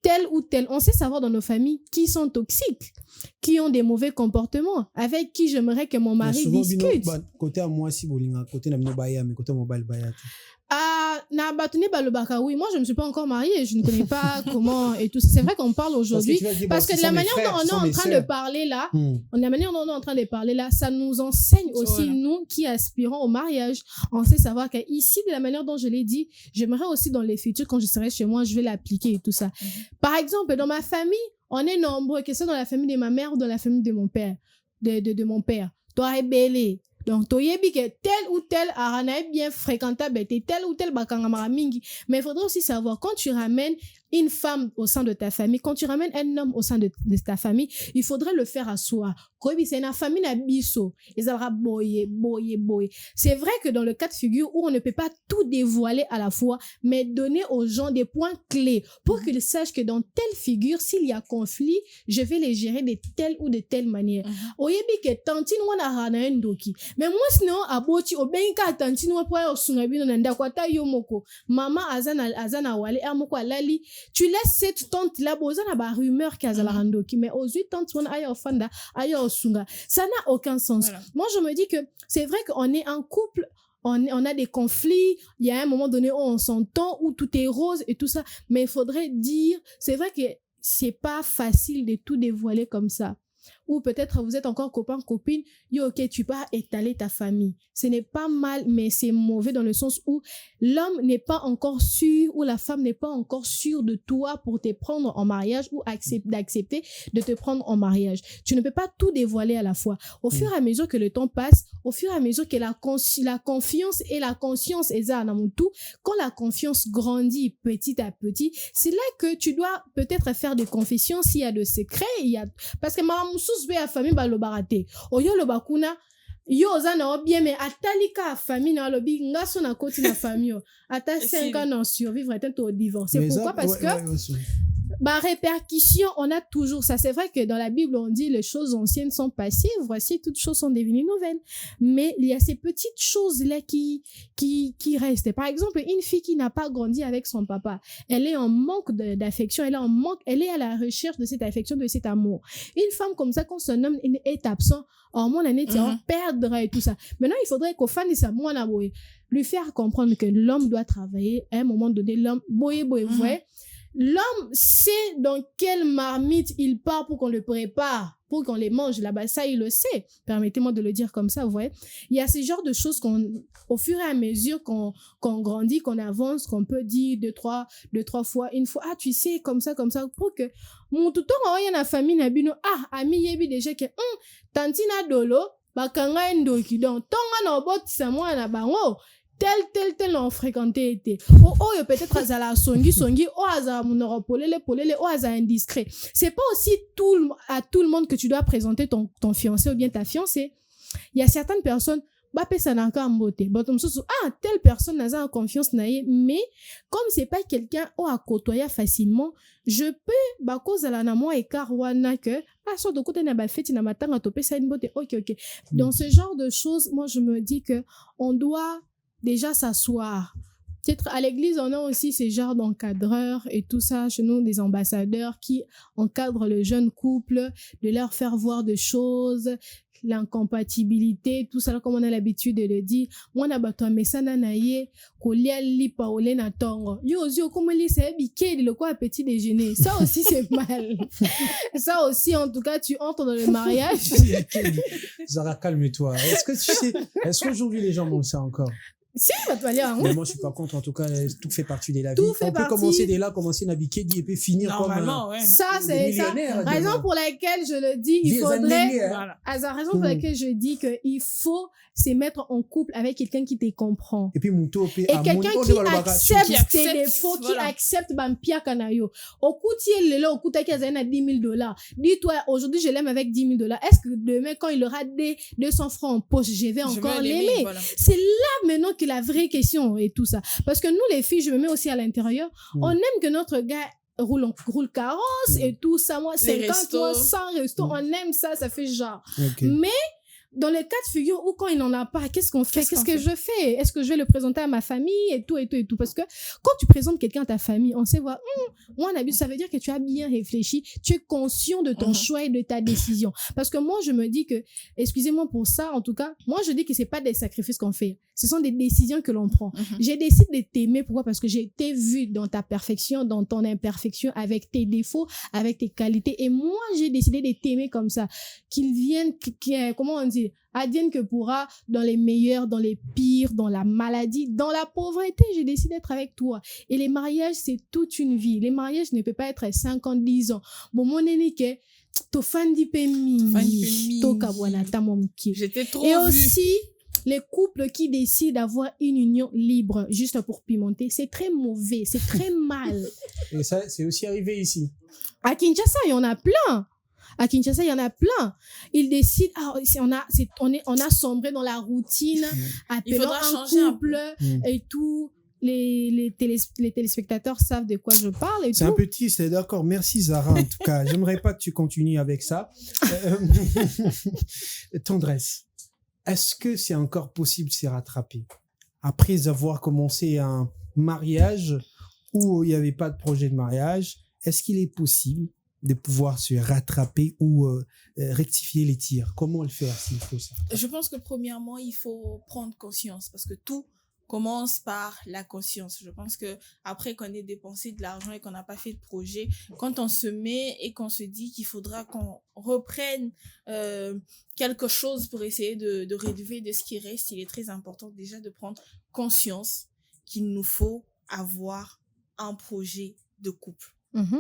Tel ou tel, on sait savoir dans nos familles qui sont toxiques, qui ont des mauvais comportements, avec qui j'aimerais que mon mari discute. Côté à moi, si bolinga, côté na baya, mais côté mobile baya. Na batune balobaka, oui, moi je ne me suis pas encore mariée, je ne connais pas comment et tout. C'est vrai qu'on parle aujourd'hui parce que de la manière dont on est en train de parler là, la manière dont on est en train de parler là, ça nous enseigne aussi, nous qui aspirons au mariage. On sait savoir qu'ici, de la manière dont je l'ai dit, j'aimerais aussi dans les futurs, quand je serai chez moi, je vais l'appliquer et tout ça. Par exemple, dans ma famille, on est nombreux, que ce soit dans la famille de ma mère ou dans la famille de mon père, de mon père. Toi, belé. Donc, toyebi que tel ou tel arana est bien fréquentable, tel ou tel bakangamara mingi. Mais il faudrait aussi savoir, quand tu ramènes une femme au sein de ta famille, quand tu ramènes un homme au sein de ta famille, il faudrait le faire à soi. C'est une famille na biso. Ils aura boye. C'est vrai que dans le cas de figure où on ne peut pas tout dévoiler à la fois, mais donner aux gens des points clés pour qu'ils sachent que dans telle figure, s'il y a conflit, je vais les gérer de telle ou de telle manière. Oyebi ke tantine wana rana ndoki. Mais moi sinon aboti obenka tantine wa po osungabi na ndakwata yomoko. Mama azana wale amoko alali. Tu laisses cette tante là bozana ba rumeur qu'azala randoki, mais aux 8 tantes wana aya ofanda aya osunga. Ça n'a aucun sens. Voilà. Moi je me dis que c'est vrai qu'on est un couple, on a des conflits, il y a un moment donné où on s'entend, où tout est rose et tout ça, mais il faudrait dire, c'est vrai que c'est pas facile de tout dévoiler comme ça. Ou peut-être vous êtes encore copain, copine, ok, tu peux étaler ta famille. Ce n'est pas mal, mais c'est mauvais dans le sens où l'homme n'est pas encore sûr, ou la femme n'est pas encore sûre de toi pour te prendre en mariage ou d'accepter de te prendre en mariage. Tu ne peux pas tout dévoiler à la fois. Au fur et à mesure que le temps passe, au fur et à mesure que la confiance et la conscience, quand la confiance grandit petit à petit, c'est là que tu dois peut-être faire des confessions s'il y a de secrets, parce que be a famille ba lo barate oyo lo bakuna yo zana bien mais atalika famille na lobi ngaso na koti na famille ata 5 ans en survivre est au divorce. C'est pourquoi parce que bah répercussion, on a toujours ça. C'est vrai que dans la Bible on dit les choses anciennes sont passées, voici toutes choses sont devenues nouvelles. Mais il y a ces petites choses là qui restent. Par exemple, une fille qui n'a pas grandi avec son papa, elle est en manque d'affection, elle est à la recherche de cette affection, de cet amour. Une femme comme ça, quand son homme est absent, en mon année, tu vas perdre et tout ça. Maintenant, il faudrait qu'au fan de sa moine lui faire comprendre que l'homme doit travailler. À un moment donné, l'homme vous voyez. L'homme sait dans quelle marmite il part pour qu'on le prépare, pour qu'on les mange là-bas. Ça, il le sait. Permettez-moi de le dire comme ça, vous voyez. Il y a ce genre de choses au fur et à mesure qu'on grandit, qu'on avance, qu'on peut dire deux, trois fois, une fois, tu sais, comme ça, pour que, mon tout temps, il y a une famille, ami, yebi déjà que, tantina dolo, bakanga endoki, donc, tonga na bot, sa moi na bango, tel on fréquenté été peut-être azala songi azala monoro polele azala indiscret. C'est pas aussi à tout le monde que tu dois présenter ton fiancé ou bien ta fiancée. Il y a certaines personnes telle personne n'a pas confiance naïe, mais comme c'est pas quelqu'un à côtoyer facilement, je peux cause la namo écart wana que so de côté na ba fête na matanga topé ça une beauté. OK. Dans ce genre de choses, moi je me dis que on doit déjà s'asseoir. Peut-être à l'église, on a aussi ces genres d'encadreurs et tout ça, chez nous, des ambassadeurs qui encadrent le jeune couple, de leur faire voir des choses, l'incompatibilité, tout ça, comme on a l'habitude de le dire. Moi, na bato mesana na ye, kolia li paole na tongo. Yo, comme li c'est biké, le quoi petit déjeuner. Ça aussi, c'est mal. Ça aussi, en tout cas, tu entres dans le mariage. Zara, calme-toi. Est-ce qu'aujourd'hui, les gens font ça encore? Si, va te aller en Mais moi, je suis pas contre. En tout cas, tout fait partie de la vie. Tout fait On peut partie. commencer dès là, commencer à naviguer et puis finir Normalement, ouais. Ça, c'est ça. Raison pour laquelle je le dis, il faudrait. Voilà. La raison pour laquelle je dis qu'il faut se mettre en couple avec quelqu'un qui te comprend. Et puis, Mouto, Et quelqu'un qui accepte tes défauts, voilà. qui accepte Bampia Kanayo. Au coup, tu es là, au coup, tu as $10,000. Dis-toi, aujourd'hui, je l'aime avec $10,000. Est-ce que demain, quand il aura 200 francs en poche, je vais encore l'aimer? Voilà. C'est là maintenant que la vraie question et tout ça. Parce que nous, les filles, je me mets aussi à l'intérieur, on aime que notre gars roule carrosse et tout ça. Moi, 50 restos. mois, 100 restos, on aime ça, ça fait genre. Ok. Mais dans les cas de figure où quand il n'en a pas, qu'est-ce qu'on fait? Qu'est-ce que je fais? Est-ce que je vais le présenter à ma famille et tout et tout et tout? Parce que quand tu présentes quelqu'un à ta famille, on sait voir, moi, Nabil, ça veut dire que tu as bien réfléchi, tu es conscient de ton choix et de ta décision. Parce que moi, je me dis que, excusez-moi pour ça, en tout cas, moi, je dis que c'est pas des sacrifices qu'on fait. Ce sont des décisions que l'on prend. J'ai décidé de t'aimer. Pourquoi? Parce que j'ai été vue dans ta perfection, dans ton imperfection, avec tes défauts, avec tes qualités. Et moi, j'ai décidé de t'aimer comme ça. Qu'il vienne, comment on dit? Advienne que pourra, dans les meilleurs, dans les pires, dans la maladie, dans la pauvreté, j'ai décidé d'être avec toi. Et les mariages, c'est toute une vie. Les mariages ne peuvent pas être 50-10 ans. Bon, mon aîné, to fan di pemi, to kabwanata momki. J'étais trop Et vue. aussi, les couples qui décident d'avoir une union libre juste pour pimenter, c'est très mauvais, c'est très mal. Et ça, c'est aussi arrivé ici. À Kinshasa, il y en a plein. À Kinshasa, il y en a plein. Ils décident, on a sombré dans la routine, appelant faudra un changer un couple et tout. Les téléspectateurs savent de quoi je parle et C'est tout. un peu triste, d'accord. Merci Zara, en tout cas. J'aimerais pas que tu continues avec ça. Tendresse, est-ce que c'est encore possible de se rattraper après avoir commencé un mariage où il n'y avait pas de projet de mariage? Est-ce qu'il est possible de pouvoir se rattraper ou rectifier les tirs? Comment le faire s'il faut ça? Je pense que premièrement, il faut prendre conscience parce que tout commence par la conscience. Je pense que après qu'on ait dépensé de l'argent et qu'on n'a pas fait de projet, quand on se met et qu'on se dit qu'il faudra qu'on reprenne quelque chose pour essayer de relever de ce qui reste, il est très important déjà de prendre conscience qu'il nous faut avoir un projet de couple.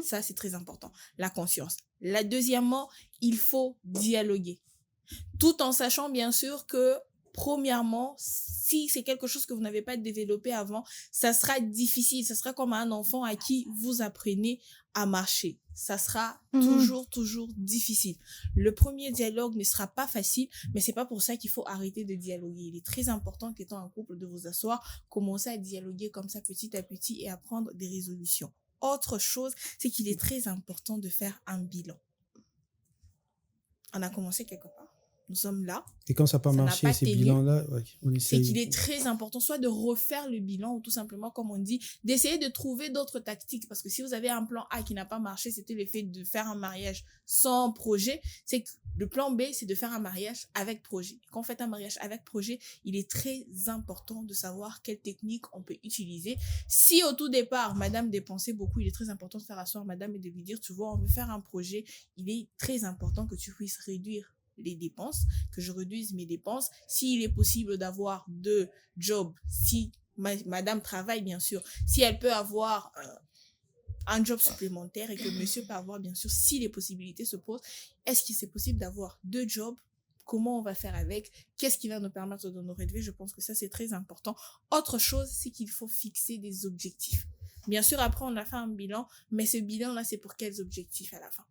Ça, c'est très important. La conscience. Deuxièmement, il faut dialoguer. Tout en sachant, bien sûr, que premièrement, si c'est quelque chose que vous n'avez pas développé avant, ça sera difficile. Ça sera comme un enfant à qui vous apprenez à marcher. Ça sera toujours difficile. Le premier dialogue ne sera pas facile, mais c'est pas pour ça qu'il faut arrêter de dialoguer. Il est très important qu'étant un couple de vous asseoir, commencer à dialoguer comme ça petit à petit et à prendre des résolutions. Autre chose, c'est qu'il est très important de faire un bilan. On a commencé quelque part. Nous sommes là. Et quand ça n'a pas marché, ces bilans-là, on essaie. C'est qu'il est très important soit de refaire le bilan ou tout simplement, comme on dit, d'essayer de trouver d'autres tactiques. Parce que si vous avez un plan A qui n'a pas marché, c'était le fait de faire un mariage sans projet. C'est que le plan B, c'est de faire un mariage avec projet. Quand on fait un mariage avec projet, il est très important de savoir quelle technique on peut utiliser. Si au tout départ, madame dépensait beaucoup, il est très important de faire asseoir madame et de lui dire, tu vois, on veut faire un projet. Il est très important que tu puisses réduire les dépenses, que je réduise mes dépenses. S'il est possible d'avoir 2 jobs, si madame travaille, bien sûr, si elle peut avoir un job supplémentaire et que monsieur peut avoir, bien sûr, si les possibilités se posent, est-ce que c'est possible d'avoir 2 jobs? Comment on va faire avec? Qu'est-ce qui va nous permettre de nous relever? Je pense que ça, c'est très important. Autre chose, c'est qu'il faut fixer des objectifs. Bien sûr, après, on a fait un bilan, mais ce bilan-là, c'est pour quels objectifs à la fin?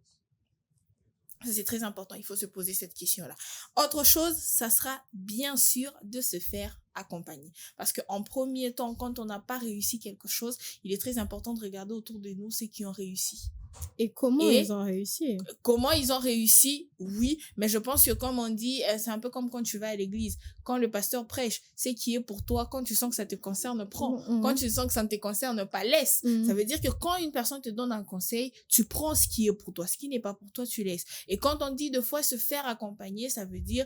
C'est très important, il faut se poser cette question-là. Autre chose, ça sera bien sûr de se faire accompagner. Parce qu'en premier temps, quand on n'a pas réussi quelque chose, il est très important de regarder autour de nous ceux qui ont réussi. Et comment ils ont réussi? Comment ils ont réussi? Oui, mais je pense que comme on dit, c'est un peu comme quand tu vas à l'église. Quand le pasteur prêche, c'est qui est pour toi. Quand tu sens que ça te concerne, prends. Quand tu sens que ça ne te concerne pas, laisse. Ça veut dire que quand une personne te donne un conseil, tu prends ce qui est pour toi. Ce qui n'est pas pour toi, tu laisses. Et quand on dit de fois se faire accompagner, ça veut dire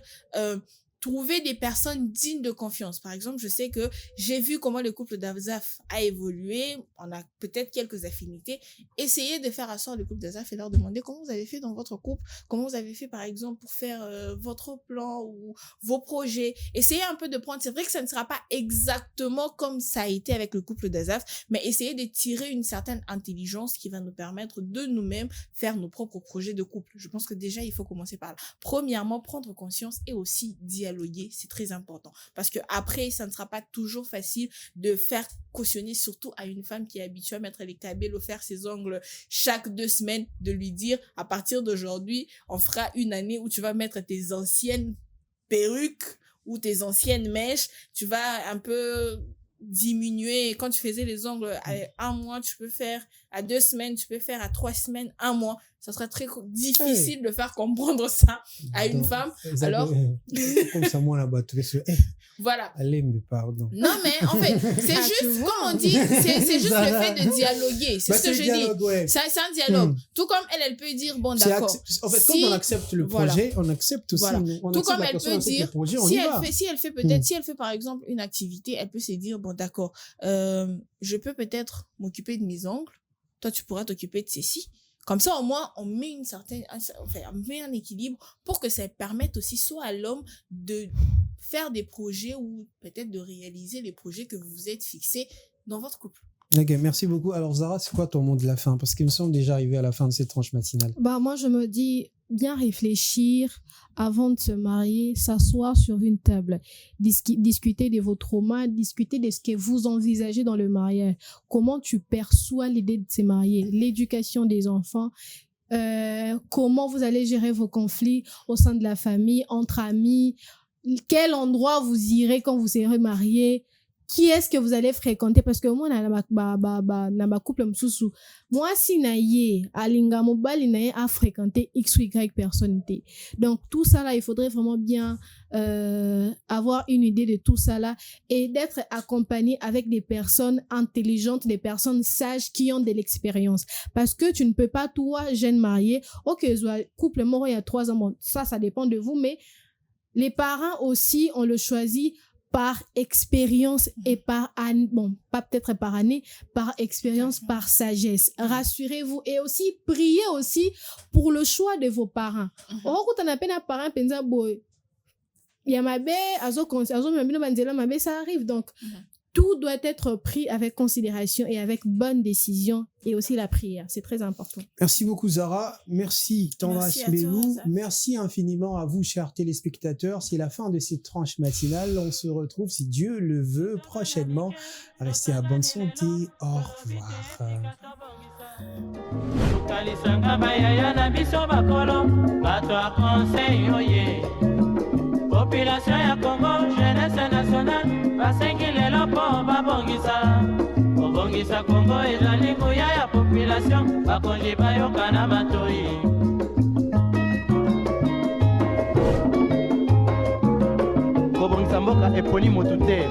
trouver des personnes dignes de confiance. Par exemple, je sais que j'ai vu comment le couple d'Azaf a évolué. On a peut-être quelques affinités. Essayez de faire asseoir le couple d'Azaf et leur demander comment vous avez fait dans votre couple, comment vous avez fait, par exemple, pour faire votre plan ou vos projets. Essayez un peu de prendre. C'est vrai que ça ne sera pas exactement comme ça a été avec le couple d'Azaf, mais essayez de tirer une certaine intelligence qui va nous permettre de nous-mêmes faire nos propres projets de couple. Je pense que déjà, il faut commencer par là. Premièrement, prendre conscience et aussi dialoguer, c'est très important. Parce que après, ça ne sera pas toujours facile de faire cautionner, surtout à une femme qui est habituée à mettre les cabellos, faire ses ongles chaque 2 semaines, de lui dire, à partir d'aujourd'hui, on fera une année où tu vas mettre tes anciennes perruques ou tes anciennes mèches, tu vas un peu diminuer. Quand tu faisais les ongles à 1 mois, tu peux faire à 2 semaines, tu peux faire à 3 semaines, 1 mois. Ça serait très difficile de faire comprendre ça à une femme. Alors, comme ça, moi là-bas, tu es voilà. Allez, mais pardon. Non, mais en fait, c'est juste, comme on dit, c'est juste le fait de dialoguer. C'est ce que je dis. Ouais. C'est un dialogue. Tout comme elle peut dire, bon, d'accord. En fait, quand on accepte le projet, on accepte aussi. Voilà. On tout accepte comme elle peut dire, si elle fait peut-être, si elle fait par exemple une activité, elle peut se dire, bon, d'accord, je peux peut-être m'occuper de mes ongles. Toi, tu pourras t'occuper de ceci. Comme ça, au moins, on met on met un équilibre pour que ça permette aussi soit à l'homme de faire des projets ou peut-être de réaliser les projets que vous vous êtes fixés dans votre couple. Ok, merci beaucoup. Alors Zara, c'est quoi ton mot de la fin? Parce que nous sommes déjà arrivés à la fin de cette tranche matinale. Moi, je me dis bien réfléchir avant de se marier, s'asseoir sur une table, discuter de vos traumas, discuter de ce que vous envisagez dans le mariage, comment tu perçois l'idée de se marier, l'éducation des enfants, comment vous allez gérer vos conflits au sein de la famille, entre amis, quel endroit vous irez quand vous serez mariés, qui est-ce que vous allez fréquenter, parce que moi na ma couple msusu moi si naye alinga mobali naye a fréquenter x ou y personne. Donc tout ça là, il faudrait vraiment bien avoir une idée de tout ça là et d'être accompagné avec des personnes intelligentes, des personnes sages qui ont de l'expérience, parce que tu ne peux pas, toi jeune marié, ok, couple mort il y a 3 ans, bon, ça dépend de vous, mais les parents aussi, on le choisit par expérience et par année, bon, pas peut-être par année, par expérience, par sagesse. Rassurez-vous et aussi priez aussi pour le choix de vos parents. Quand on appelle un parent, pensa boy, il y a ma belle, ça arrive. Donc, tout doit être pris avec considération et avec bonne décision, et aussi la prière. C'est très important. Merci beaucoup, Zara. Merci, Tendras Melou. Merci infiniment à vous, chers téléspectateurs. C'est la fin de cette tranche matinale. On se retrouve, si Dieu le veut, prochainement. Restez à bonne santé. Au revoir. Population ya Congo, jeunesse nationale, basengi lelo po babongisa Congo ezali nguya ya population, bakonzi bayoka na matoi. Kobongisa mboka eponi motu te,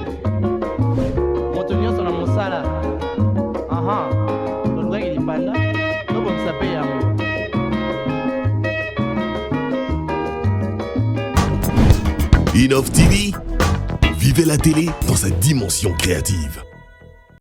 moto nyonso na mosala. Tolukaki lipanda, tobongisa pe yango. Innov TV, vivez la télé dans sa dimension créative.